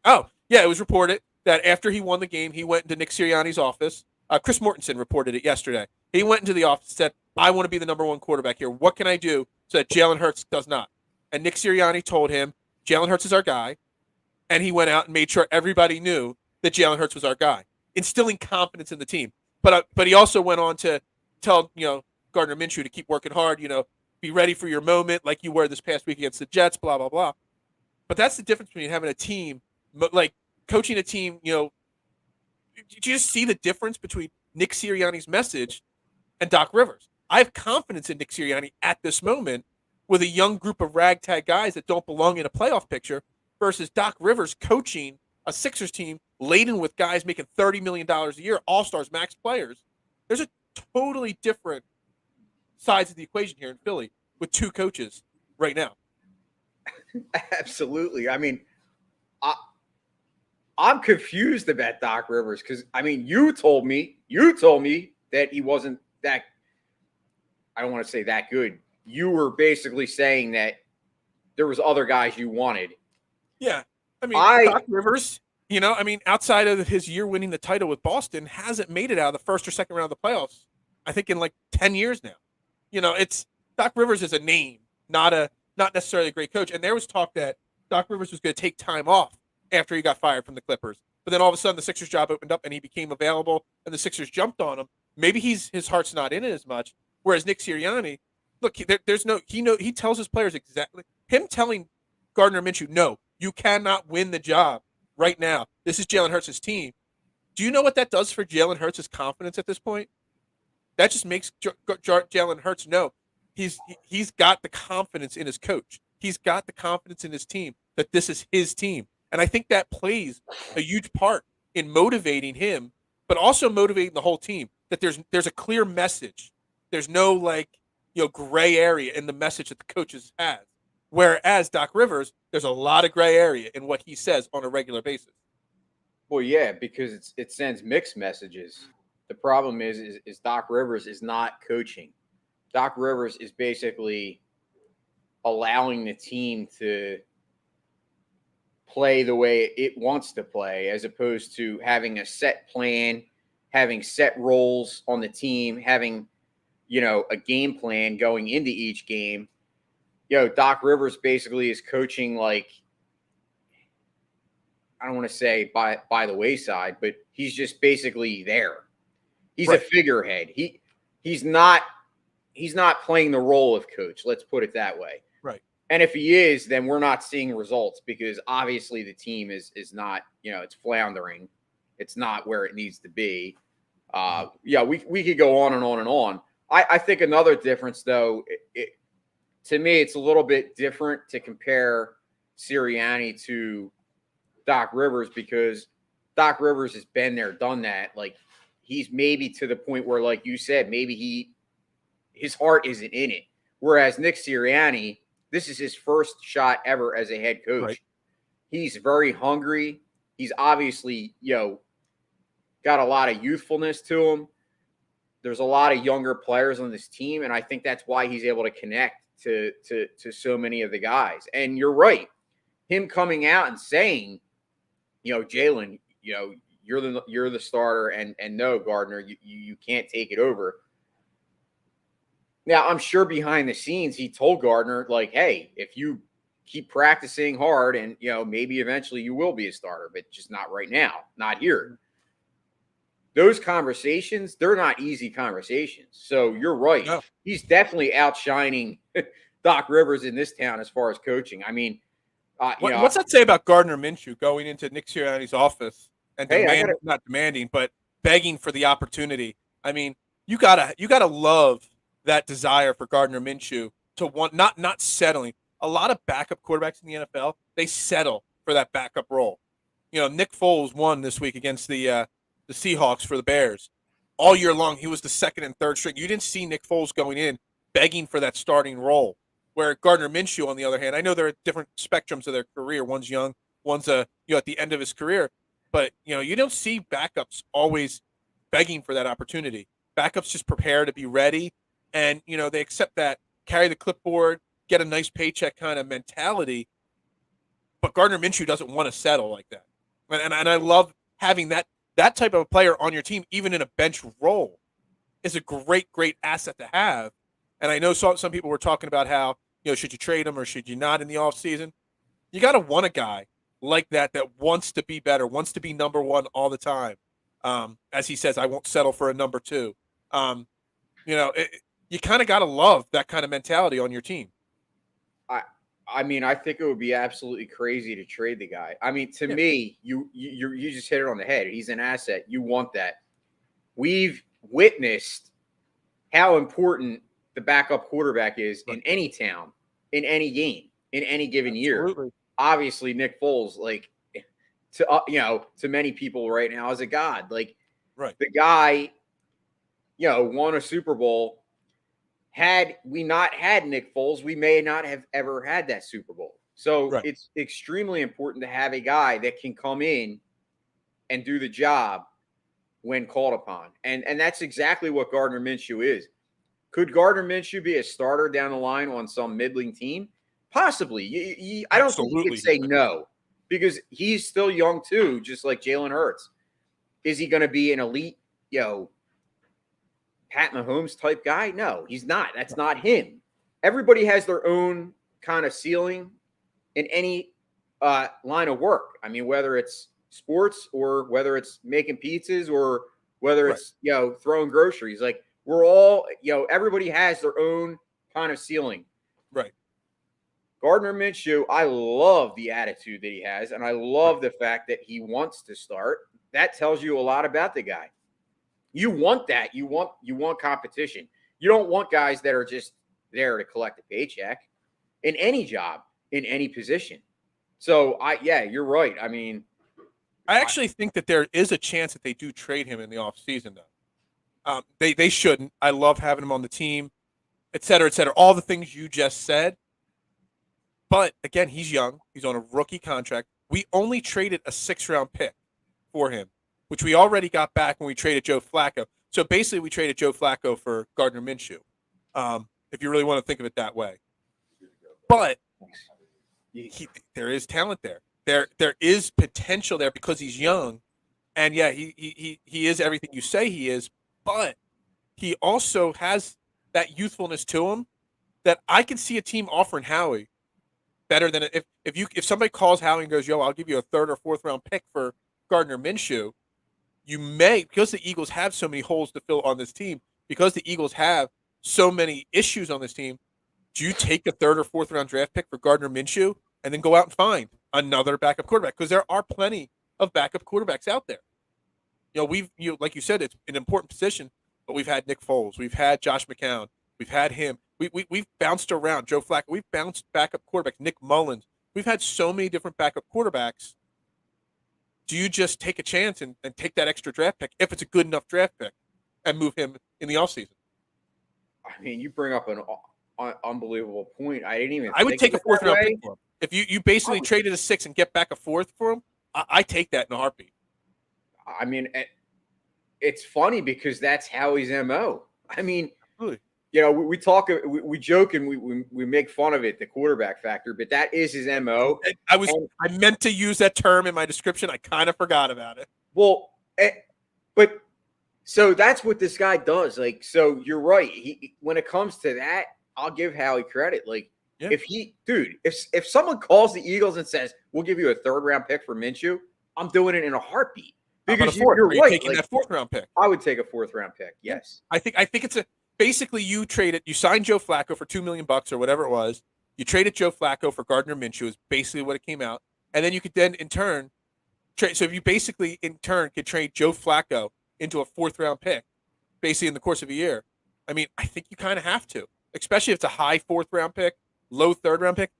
Oh, yeah, it was reported that after he won the game, he went into Nick Sirianni's office. Chris Mortensen reported it yesterday. He went into the office and said, "I want to be the number one quarterback here. What can I do so that Jalen Hurts does not?" And Nick Sirianni told him, "Jalen Hurts is our guy." And he went out and made sure everybody knew that Jalen Hurts was our guy, instilling confidence in the team. But he also went on to tell Gardner Minshew to keep working hard. Be ready for your moment, like you were this past week against the Jets. Blah blah blah. But that's the difference between having a team, like coaching a team. Did you just see the difference between Nick Sirianni's message and Doc Rivers? I have confidence in Nick Sirianni at this moment with a young group of ragtag guys that don't belong in a playoff picture versus Doc Rivers coaching a Sixers team laden with guys making $30 million a year, all-stars, max players. There's a totally different sides of the equation here in Philly with two coaches right now. Absolutely. I mean, I'm confused about Doc Rivers because, I mean, you told me that he wasn't that, I don't want to say that good. You were basically saying that there was other guys you wanted. Yeah. I mean, Doc Rivers, outside of his year winning the title with Boston, hasn't made it out of the first or second round of the playoffs, I think, in like 10 years now. It's Doc Rivers is a name, not necessarily a great coach. And there was talk that Doc Rivers was going to take time off after he got fired from the Clippers. But then all of a sudden the Sixers job opened up and he became available and the Sixers jumped on him. Maybe his heart's not in it as much. Whereas Nick Sirianni, look, he tells his players exactly, him telling Gardner Minshew, "No, you cannot win the job right now. This is Jalen Hurts' team." Do you know what that does for Jalen Hurts' confidence at this point? That just makes Jalen Hurts know he's got the confidence in his coach. He's got the confidence in his team that this is his team. And I think that plays a huge part in motivating him, but also motivating the whole team, that there's a clear message. There's no gray area in the message that the coaches have. Whereas Doc Rivers, there's a lot of gray area in what he says on a regular basis. Well, yeah, because it sends mixed messages. The problem is Doc Rivers is not coaching. Doc Rivers is basically allowing the team to play the way it wants to play, as opposed to having a set plan, having set roles on the team, having, a game plan going into each game. Doc Rivers basically is coaching like, I don't want to say by the wayside, but he's just basically there. He's right. A figurehead. He's not playing the role of coach. Let's put it that way. Right. And if he is, then we're not seeing results because obviously the team is not, it's floundering. It's not where it needs to be. We could go on and on and on. I think another difference, though, to me, it's a little bit different to compare Sirianni to Doc Rivers because Doc Rivers has been there, done that. Like, he's maybe to the point where, like you said, maybe his heart isn't in it. Whereas Nick Sirianni, this is his first shot ever as a head coach. Right. He's very hungry. He's obviously, got a lot of youthfulness to him. There's a lot of younger players on this team, and I think that's why he's able to connect to so many of the guys. And you're right. Him coming out and saying, Jalen, you're the starter, and no, Gardner, you can't take it over. Now, I'm sure behind the scenes he told Gardner, like, hey, if you keep practicing hard and, maybe eventually you will be a starter, but just not right now, not here. Those conversations, they're not easy conversations. So you're right. No. He's definitely outshining Doc Rivers in this town as far as coaching. I mean, what's that say about Gardner Minshew going into Nick Sirianni's office and not demanding, but begging for the opportunity? I mean, you gotta love that desire for Gardner Minshew to want not settling. A lot of backup quarterbacks in the NFL, they settle for that backup role. Nick Foles won this week against the Seahawks for the Bears. All year long, he was the second and third string. You didn't see Nick Foles going in begging for that starting role. Where Gardner Minshew, on the other hand, I know there are different spectrums of their career. One's young, one's at the end of his career. But you don't see backups always begging for that opportunity. Backups just prepare to be ready, and they accept that, carry the clipboard, get a nice paycheck kind of mentality. But Gardner Minshew doesn't want to settle like that, and I love having that type of a player on your team, even in a bench role, is a great asset to have. And I know some people were talking about how should you trade him or should you not in the offseason? You got to want a guy like that wants to be better, wants to be number one all the time. As he says, I won't settle for a number two. You kind of got to love that kind of mentality on your team. I mean, I think it would be absolutely crazy to trade the guy. I mean, to me, you just hit it on the head. He's an asset. You want that. We've witnessed how important the backup quarterback is in any town, in any game, in any given year. Obviously, Nick Foles, like to many people right now, is a god. Like, the guy, won a Super Bowl. Had we not had Nick Foles, we may not have ever had that Super Bowl. So it's extremely important to have a guy that can come in and do the job when called upon. And that's exactly what Gardner Minshew is. Could Gardner Minshew be a starter down the line on some middling team? Possibly. I don't think you could say no, because he's still young too, just like Jalen Hurts. Is he going to be an elite, Pat Mahomes type guy? No, he's not. That's not him. Everybody has their own kind of ceiling in any line of work. I mean, whether it's sports or whether it's making pizzas or whether it's, throwing groceries. Like, we're all, everybody has their own kind of ceiling. Right. Gardner Minshew, I love the attitude that he has, and I love the fact that he wants to start. That tells you a lot about the guy. You want that. You want competition. You don't want guys that are just there to collect a paycheck in any job, in any position. So, you're right. I mean, I actually think that there is a chance that they do trade him in the offseason, though. They shouldn't. I love having him on the team, et cetera, et cetera. All the things you just said. But, again, he's young. He's on a rookie contract. We only traded a 6th-round pick for him, which we already got back when we traded Joe Flacco. So, basically, we traded Joe Flacco for Gardner Minshew, if you really want to think of it that way. But there is talent there. There is potential there because he's young. And, he is everything you say he is. But he also has that youthfulness to him that I can see a team offering Howie better than if somebody calls Howie and goes, yo, I'll give you a 3rd or 4th round pick for Gardner Minshew. You may, because the Eagles have so many holes to fill on this team, because the Eagles have so many issues on this team, do you take a 3rd or 4th round draft pick for Gardner Minshew and then go out and find another backup quarterback? Because there are plenty of backup quarterbacks out there. Like you said, it's an important position, but we've had Nick Foles, we've had Josh McCown, we've had him. We've bounced around. Joe Flacco, we've bounced backup quarterbacks. Nick Mullins. We've had so many different backup quarterbacks. Do you just take a chance and take that extra draft pick, if it's a good enough draft pick, and move him in the offseason? I mean, you bring up an unbelievable point. I didn't even I would take a 4th round pick for him. If you basically traded a 6 and get back a 4th for him, I take that in a heartbeat. I mean, it's funny because that's Howie's MO. I mean, really? We talk, we joke, and we make fun of it, the quarterback factor, but that is his MO. I meant to use that term in my description. I kind of forgot about it. Well, but so that's what this guy does. Like, so you're right. When it comes to that, I'll give Howie credit. Like, if someone calls the Eagles and says, we'll give you a 3rd round pick for Minshew, I'm doing it in a heartbeat. Because you're right. Taking that 4th round pick. I would take a 4th round pick. Yes. I think it's basically you signed Joe Flacco for $2 million or whatever it was. You traded Joe Flacco for Gardner Minshew is basically what it came out. And then you could then in turn trade. So if you basically in turn could trade Joe Flacco into a 4th round pick, basically in the course of a year. I mean, I think you kind of have to, especially if it's a high 4th round pick, low 3rd round pick.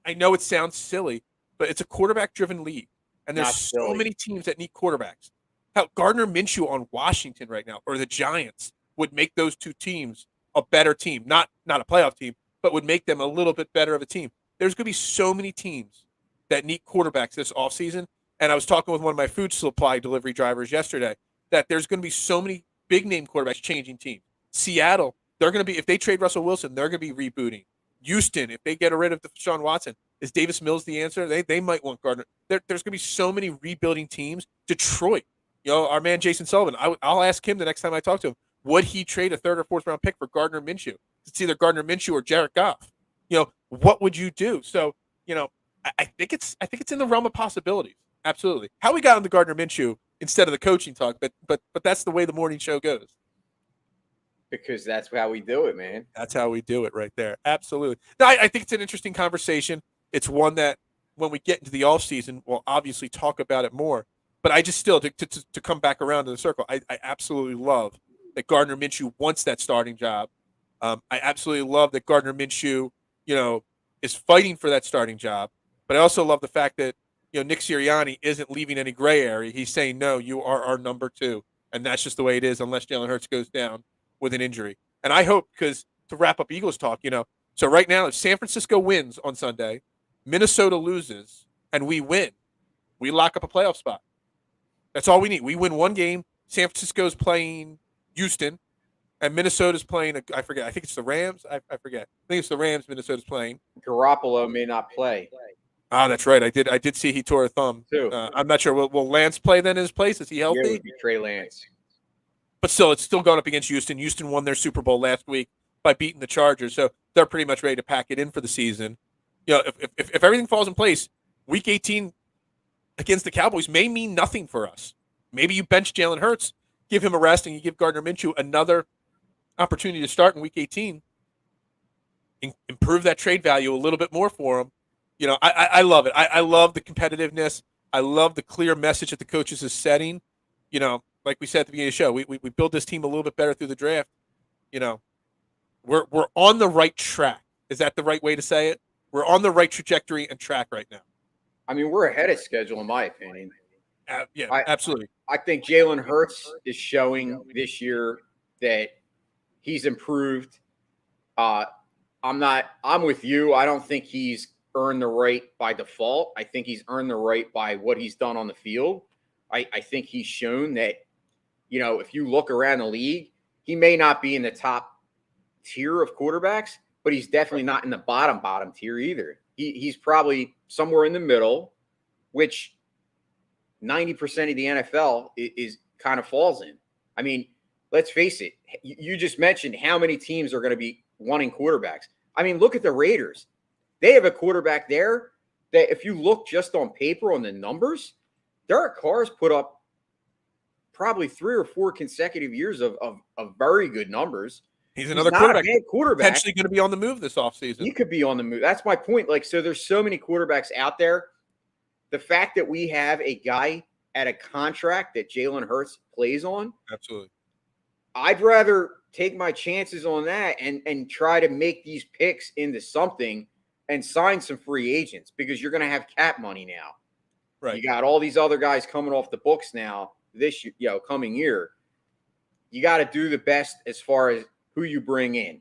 I know it sounds silly, but it's a quarterback driven league. And there's so many teams that need quarterbacks. How Gardner Minshew on Washington right now, or the Giants, would make those two teams a better team. Not a playoff team, but would make them a little bit better of a team. There's going to be so many teams that need quarterbacks this offseason. And I was talking with one of my food supply delivery drivers yesterday. that there's going to be so many big name quarterbacks changing teams. Seattle, they're going to be, if they trade Russell Wilson, they're going to be rebooting. Houston, if they get rid of Deshaun Watson, is Davis Mills the answer? They might want Gardner. There's going to be so many rebuilding teams. Detroit, our man Jason Sullivan, I'll ask him the next time I talk to him, would he trade a 3rd or 4th round pick for Gardner Minshew? It's either Gardner Minshew or Jared Goff. What would you do? So, I think it's in the realm of possibilities. Absolutely. How we got on the Gardner Minshew instead of the coaching talk, but that's the way the morning show goes. Because that's how we do it, man. That's how we do it right there. Absolutely. No, I think it's an interesting conversation. It's one that when we get into the offseason, we'll obviously talk about it more. But I just still, to come back around to the circle, I absolutely love that Gardner Minshew wants that starting job. I absolutely love that Gardner Minshew, is fighting for that starting job. But I also love the fact that, Nick Sirianni isn't leaving any gray area. He's saying, no, you are our number 2. And that's just the way it is unless Jalen Hurts goes down with an injury. And I hope, because to wrap up Eagles talk, so right now, if San Francisco wins on Sunday, Minnesota loses, and we win, we lock up a playoff spot. That's all we need. We win one game. San Francisco's playing Houston, and Minnesota's playing, I forget, I think it's the Rams. I forget. I think it's the Rams Minnesota's playing. Garoppolo may not play. Ah, that's right. I did see he tore a thumb. Too. I'm not sure. Will Lance play then in his place? Is he healthy? Yeah, it would be Trey Lance. But still, it's still going up against Houston. Houston won their Super Bowl last week by beating the Chargers, so they're pretty much ready to pack it in for the season. If everything falls in place, Week 18 against the Cowboys may mean nothing for us. Maybe you bench Jalen Hurts, give him a rest, and you give Gardner Minshew another opportunity to start in Week 18. Improve that trade value a little bit more for him. I love it. I love the competitiveness. I love the clear message that the coaches is setting. Like we said at the beginning of the show, we build this team a little bit better through the draft. We're on the right track. Is that the right way to say it? We're on the right trajectory and track right now. I mean, we're ahead of schedule, in my opinion. Absolutely. I think Jalen Hurts is showing this year that he's improved. I'm with you. I don't think he's earned the right by default. I think he's earned the right by what he's done on the field. I think he's shown that, if you look around the league, he may not be in the top tier of quarterbacks, but he's definitely not in the bottom tier either. He's probably somewhere in the middle, which 90% of the NFL is kind of falls in. I mean, let's face it. You just mentioned how many teams are going to be wanting quarterbacks. I mean, look at the Raiders. They have a quarterback there that if you look just on paper on the numbers, Derek Carr's put up probably 3 or 4 consecutive years of very good numbers. He's another not quarterback. a bad quarterback. Potentially going to be on the move this offseason. He could be on the move. That's my point. So there's so many quarterbacks out there. The fact that we have a guy at a contract that Jalen Hurts plays on. Absolutely. I'd rather take my chances on that and try to make these picks into something and sign some free agents because you're going to have cap money now. Right. You got all these other guys coming off the books now this coming year. You got to do the best as far as who you bring in.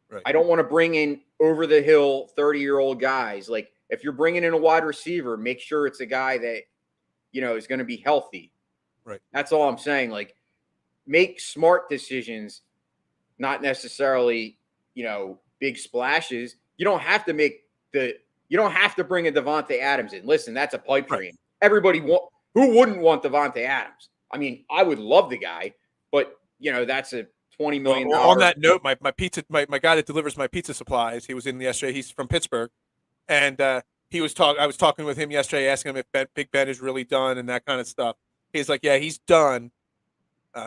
Right. I don't want to bring in over the hill 30-year-old guys. Like if you're bringing in a wide receiver, make sure it's a guy that is going to be healthy. Right. That's all I'm saying. Like make smart decisions, not necessarily, big splashes. You don't have to bring a Devontae Adams in. Listen, that's a pipe dream. Everybody who wouldn't want Devontae Adams? I mean, I would love the guy, but that's a $20 million. On that note, my guy that delivers my pizza supplies, he was in yesterday. He's from Pittsburgh, and I was talking with him yesterday, asking him if Big Ben is really done and that kind of stuff. He's like, yeah, he's done.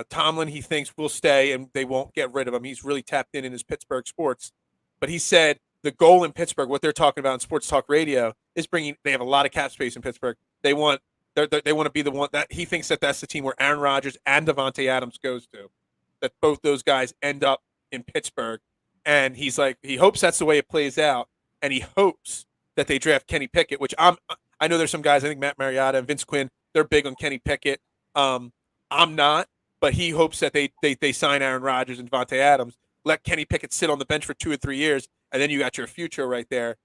Tomlin, he thinks, will stay, and they won't get rid of him. He's really tapped in his Pittsburgh sports. But he said the goal in Pittsburgh, what they're talking about in sports talk radio, is they have a lot of cap space in Pittsburgh. They want to be the one that he thinks that's the team where Aaron Rodgers and Devontae Adams goes to, that both those guys end up in Pittsburgh. And he's like, he hopes that's the way it plays out. And he hopes that they draft Kenny Pickett, which I know there's some guys, I think Matt Mariota and Vince Quinn, they're big on Kenny Pickett. I'm not, but he hopes that they sign Aaron Rodgers and Devontae Adams, let Kenny Pickett sit on the bench for 2 or 3 years, and then you got your future right there.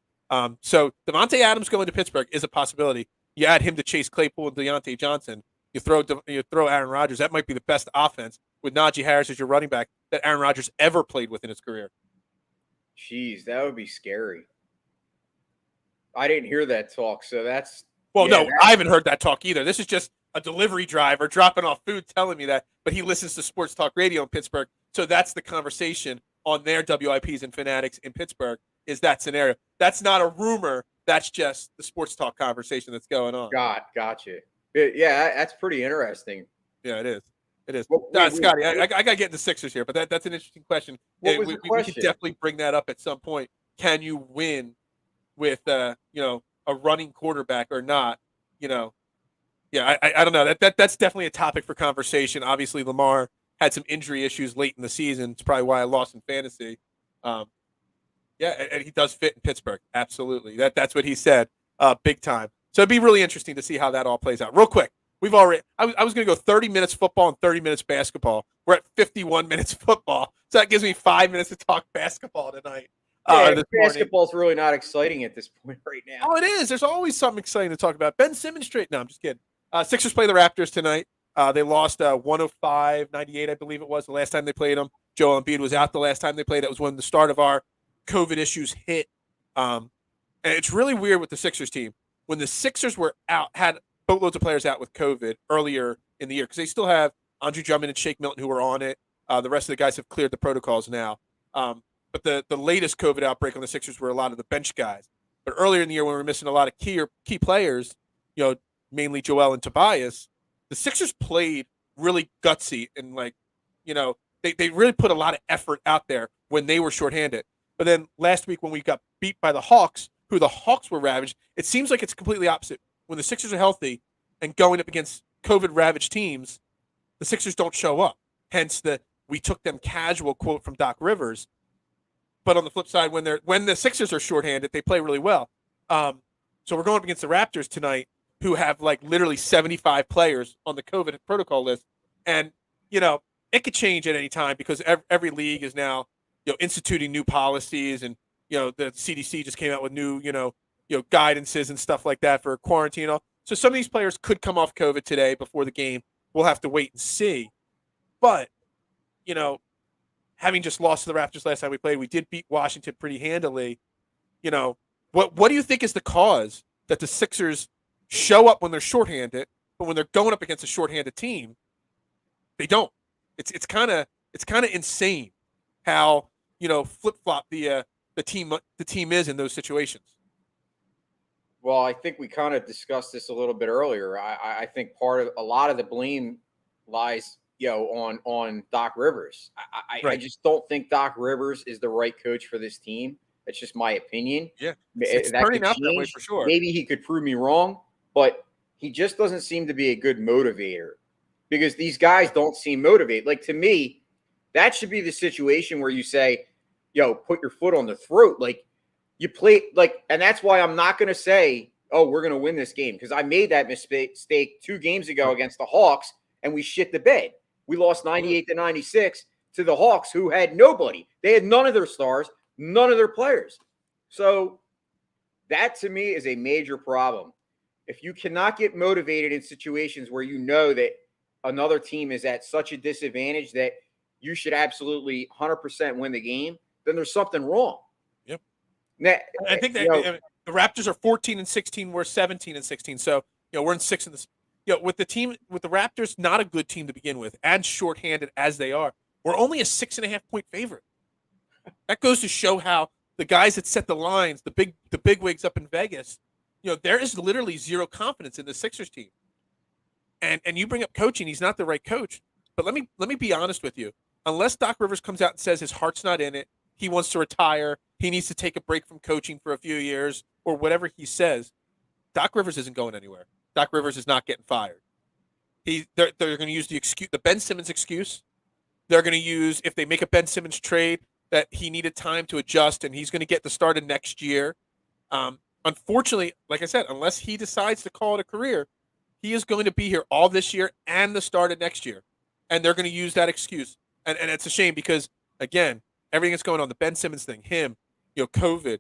So Devontae Adams going to Pittsburgh is a possibility. You add him to Chase Claypool and Deontay Johnson. You throw Aaron Rodgers. That might be the best offense with Najee Harris as your running back that Aaron Rodgers ever played with in his career. Jeez, that would be scary. I didn't hear that talk, so that's Well, no, I haven't heard that talk either. This is just a delivery driver dropping off food telling me that, but he listens to sports talk radio in Pittsburgh. So that's the conversation on their WIPs and Fanatics in Pittsburgh is that scenario. That's not a rumor. That's just the sports talk conversation that's going on. Gotcha. Yeah, that's pretty interesting. Yeah, it is. It is. Well, Scotty, I got to get into Sixers here, but that's an interesting question. What was we the question? We could definitely bring that up at some point. Can you win with a running quarterback or not? Yeah, I don't know. That's definitely a topic for conversation. Obviously, Lamar had some injury issues late in the season. It's probably why I lost in fantasy. Yeah, and he does fit in Pittsburgh. Absolutely. That's what he said. Big time. So it'd be really interesting to see how that all plays out. Real quick, I was going to go 30 minutes football and 30 minutes basketball. We're at 51 minutes football. So that gives me 5 minutes to talk basketball tonight. Basketball's really not exciting at this point right now. Oh, it is. There's always something exciting to talk about. Ben Simmons straight. No, I'm just kidding. Sixers play the Raptors tonight. They lost 105-98, I believe it was, the last time they played them. Joel Embiid was out the last time they played. That was when the start of our COVID issues hit. And it's really weird with the Sixers team. When the Sixers were out, had boatloads of players out with COVID earlier in the year, because they still have Andre Drummond and Shake Milton who are on it. The rest of the guys have cleared the protocols now. But the latest COVID outbreak on the Sixers were a lot of the bench guys. But earlier in the year when we were missing a lot of key players, mainly Joel and Tobias, the Sixers played really gutsy and they really put a lot of effort out there when they were shorthanded. But then last week when we got beat by the Hawks, who the Hawks were ravaged, it seems like it's completely opposite. When the Sixers are healthy and going up against COVID-ravaged teams, the Sixers don't show up. Hence we took them casual quote from Doc Rivers. But on the flip side, when the Sixers are shorthanded, they play really well. So we're going up against the Raptors tonight, who have literally 75 players on the COVID protocol list, and it could change at any time because every league is now instituting new policies, and the CDC just came out with new guidances and stuff like that for quarantine. So some of these players could come off COVID today before the game. We'll have to wait and see. But having just lost to the Raptors last time we played, we did beat Washington pretty handily. What do you think is the cause that the Sixers show up when they're shorthanded, but when they're going up against a shorthanded team, they don't? It's kind of insane how flip flop the team is in those situations. Well, I think we kind of discussed this a little bit earlier. I think a lot of the blame lies on Doc Rivers. I just don't think Doc Rivers is the right coach for this team. That's just my opinion. Yeah, it's turning out that way for sure. Maybe he could prove me wrong, but he just doesn't seem to be a good motivator because these guys don't seem motivated. To me, that should be the situation where you say, put your foot on the throat. You play and that's why I'm not going to say, oh, we're going to win this game, because I made that mistake 2 games ago against the Hawks and we shit the bed. We lost 98-96 to the Hawks, who had nobody. They had none of their stars, none of their players. So that to me is a major problem. If you cannot get motivated in situations where you know that another team is at such a disadvantage that you should absolutely 100% win the game, then there's something wrong. Yep. Now, I think that the Raptors are 14-16. We're 17-16. So we're in 6 in this. With the Raptors, not a good team to begin with, and shorthanded as they are, we're only a 6.5 point favorite. That goes to show how the guys that set the lines, the big wigs up in Vegas, there is literally zero confidence in the Sixers team. And you bring up coaching, he's not the right coach. But let me be honest with you. Unless Doc Rivers comes out and says his heart's not in it, he wants to retire, he needs to take a break from coaching for a few years, or whatever he says, Doc Rivers isn't going anywhere. Doc Rivers is not getting fired. They're going to use the Ben Simmons excuse. They're going to use, if they make a Ben Simmons trade, that he needed time to adjust and he's going to get the start of next year. Unfortunately, like I said, unless he decides to call it a career, he is going to be here all this year and the start of next year. And they're going to use that excuse. And it's a shame because, again, everything that's going on, the Ben Simmons thing, COVID,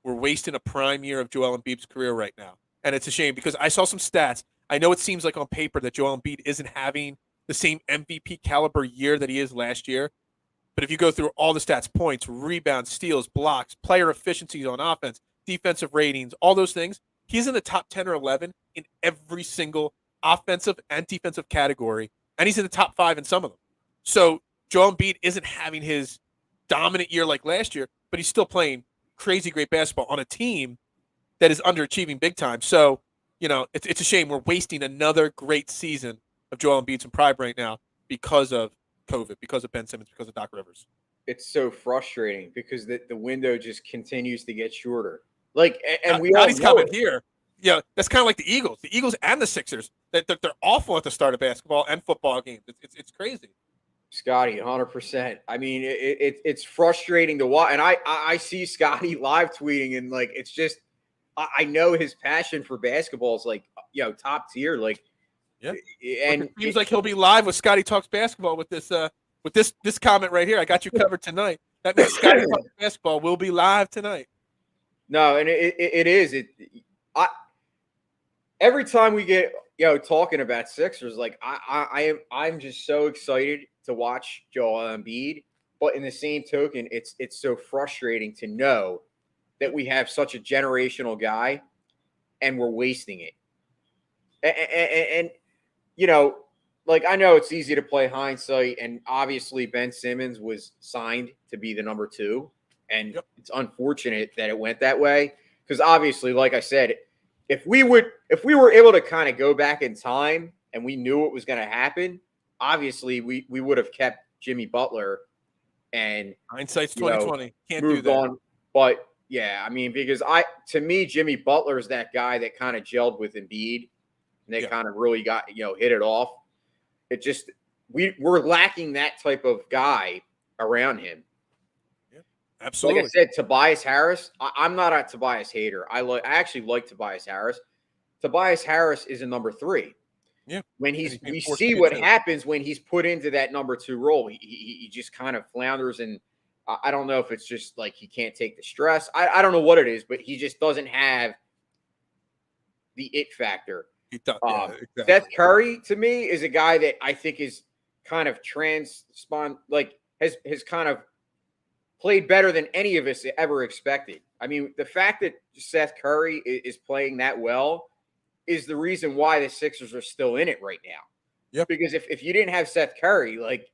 we're wasting a prime year of Joel Embiid's career right now. And it's a shame because I saw some stats. I know it seems like on paper that Joel Embiid isn't having the same MVP caliber year that he is last year. But if you go through all the stats, points, rebounds, steals, blocks, player efficiencies on offense, defensive ratings, all those things, he's in the top 10 or 11 in every single offensive and defensive category. And he's in the top 5 in some of them. So Joel Embiid isn't having his dominant year like last year, but he's still playing crazy great basketball on a team that is underachieving big time. So, it's a shame we're wasting another great season of Joel Embiid's in prime right now because of COVID, because of Ben Simmons, because of Doc Rivers. It's so frustrating because the window just continues to get shorter. Like, and we Scotty's all know comment here. Yeah, that's kind of like the Eagles. The Eagles and the Sixers. They're awful at the start of basketball and football games. It's crazy. Scotty, 100%. I mean, it's frustrating to watch. And I see Scotty live tweeting, and like, it's just, I know his passion for basketball is like, top tier. Like, yeah. And it seems like he'll be live with Scotty Talks Basketball with this comment right here. I got you covered tonight. That means Scotty Talks Basketball will be live tonight. No, and it is. Every time we get talking about Sixers, like I'm just so excited to watch Joel Embiid, but in the same token, it's so frustrating to know that we have such a generational guy and we're wasting it. And like, I know it's easy to play hindsight, and obviously Ben Simmons was signed to be the number 2, and It's unfortunate that it went that way because obviously, like I said, if we were able to kind of go back in time and we knew what was going to happen, obviously we would have kept Jimmy Butler and hindsight's 2020. Can't moved do that. on. But yeah, I mean, because to me, Jimmy Butler is that guy that kind of gelled with Embiid. And they kind of really got, hit it off. It just, we're lacking that type of guy around him. Yeah, absolutely. Like I said, Tobias Harris, I'm not a Tobias hater. I actually like Tobias Harris. Tobias Harris is a number 3. Yeah. When we see what happens when he's put into that number 2 role. He just kind of flounders, and I don't know if it's just like he can't take the stress. I don't know what it is, but he just doesn't have the it factor. Exactly. Seth Curry, to me, is a guy that I think is kind of has kind of played better than any of us ever expected. I mean, the fact that Seth Curry is playing that well is the reason why the Sixers are still in it right now. Yep. Because if you didn't have Seth Curry, like,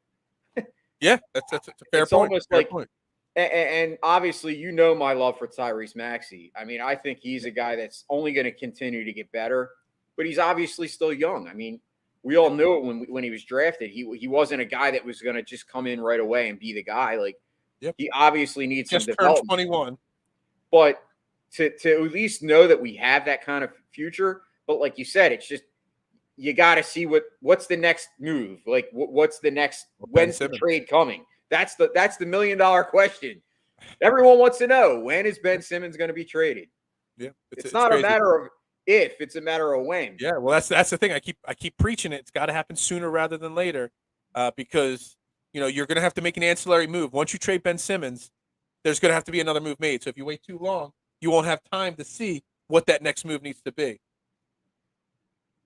yeah, that's a fair it's point. Almost fair like, point. And obviously, my love for Tyrese Maxey. I mean, I think he's a guy that's only going to continue to get better. But he's obviously still young. I mean, we all knew it when he was drafted. He wasn't a guy that was going to just come in right away and be the guy. Like, he obviously needs just some turned development. 21. But to at least know that we have that kind of future. But like you said, it's just you got to see what's the next move. Like, what's the next? When's the trade coming? That's the $1 million question. Everyone wants to know, when is Ben Simmons going to be traded? Yeah, it's not crazy. A matter of if, it's a matter of when. Yeah, well, that's the thing. I keep preaching it. It's got to happen sooner rather than later, because you're going to have to make an ancillary move. Once you trade Ben Simmons, there's going to have to be another move made. So if you wait too long, you won't have time to see what that next move needs to be.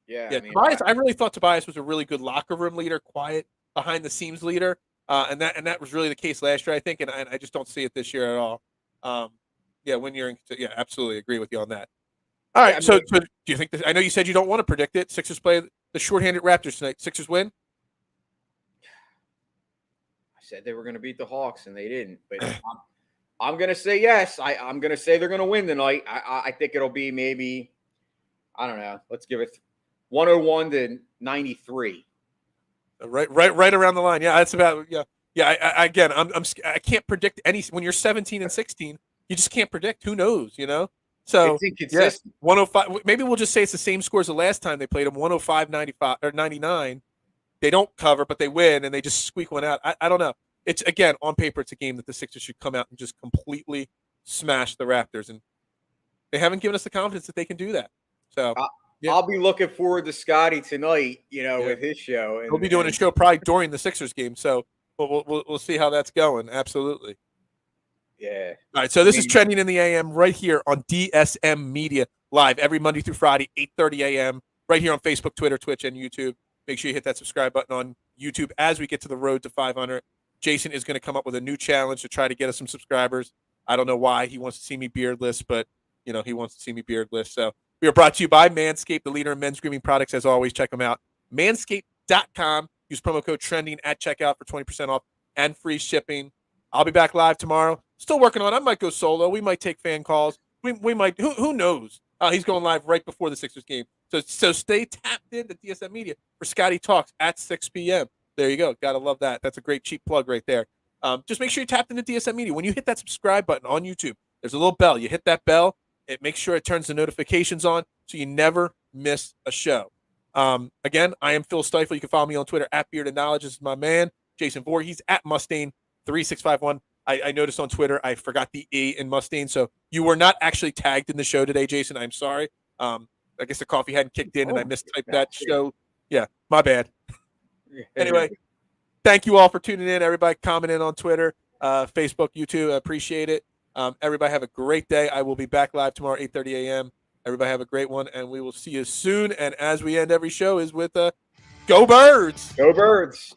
Yeah, I mean, Tobias. I really thought Tobias was a really good locker room leader, quiet, behind the scenes leader, and that was really the case last year, I think, and I just don't see it this year at all. Absolutely agree with you on that. All right, so do you think I know you said you don't want to predict it. Sixers play the shorthanded Raptors tonight. Sixers win? I said they were going to beat the Hawks, and they didn't. But I'm going to say yes. I'm going to say they're going to win tonight. I think it'll be maybe, I don't know. Let's give it 101-93. Right around the line. Yeah, that's about. I can't predict any. When you're 17 and 16, you just can't predict. Who knows? So it's inconsistent. 105. Maybe we'll just say it's the same score as the last time they played them. 105-95 or 99. They don't cover, but they win, and they just squeak one out. I don't know. It's, again, on paper, it's a game that the Sixers should come out and just completely smash the Raptors, and they haven't given us the confidence that they can do that. So I'll be looking forward to Scotty tonight, with his show. He'll be doing a show probably during the Sixers game, so we'll see how that's going. Absolutely. Yeah. All right, so this is Trending in the AM right here on DSM Media, live every Monday through Friday, 8:30 a.m. right here on Facebook, Twitter, Twitch, and YouTube. Make sure you hit that subscribe button on YouTube as we get to the road to 500. Jason is going to come up with a new challenge to try to get us some subscribers. I don't know why he wants to see me beardless, but he wants to see me beardless. So we are brought to you by Manscaped, the leader in men's grooming products. As always, check them out. Manscaped.com. Use promo code trending at checkout for 20% off and free shipping. I'll be back live tomorrow. Still working on it. I might go solo. We might take fan calls. We might. Who knows? He's going live right before the Sixers game. So stay tapped into DSM Media for Scotty Talks at 6 p.m. There you go. Gotta love that. That's a great cheap plug right there. Just make sure you tapped into DSM Media. When you hit that subscribe button on YouTube, there's a little bell. You hit that bell. It makes sure it turns the notifications on so you never miss a show. Again, I am Phil Stifle. You can follow me on Twitter at Bearded Knowledge. This is my man, Jason Voorhees at Mustaine3651. I noticed on Twitter I forgot the E in Mustaine, so you were not actually tagged in the show today, Jason. I'm sorry. I guess the coffee hadn't kicked in, and I mistyped that show. Yeah, my bad. Anyway, thank you all for tuning in. Everybody commenting on Twitter, Facebook, YouTube. I appreciate it. Everybody have a great day. I will be back live tomorrow, 8:30 a.m. Everybody have a great one, and we will see you soon. And as we end every show is with Go Birds! Go Birds!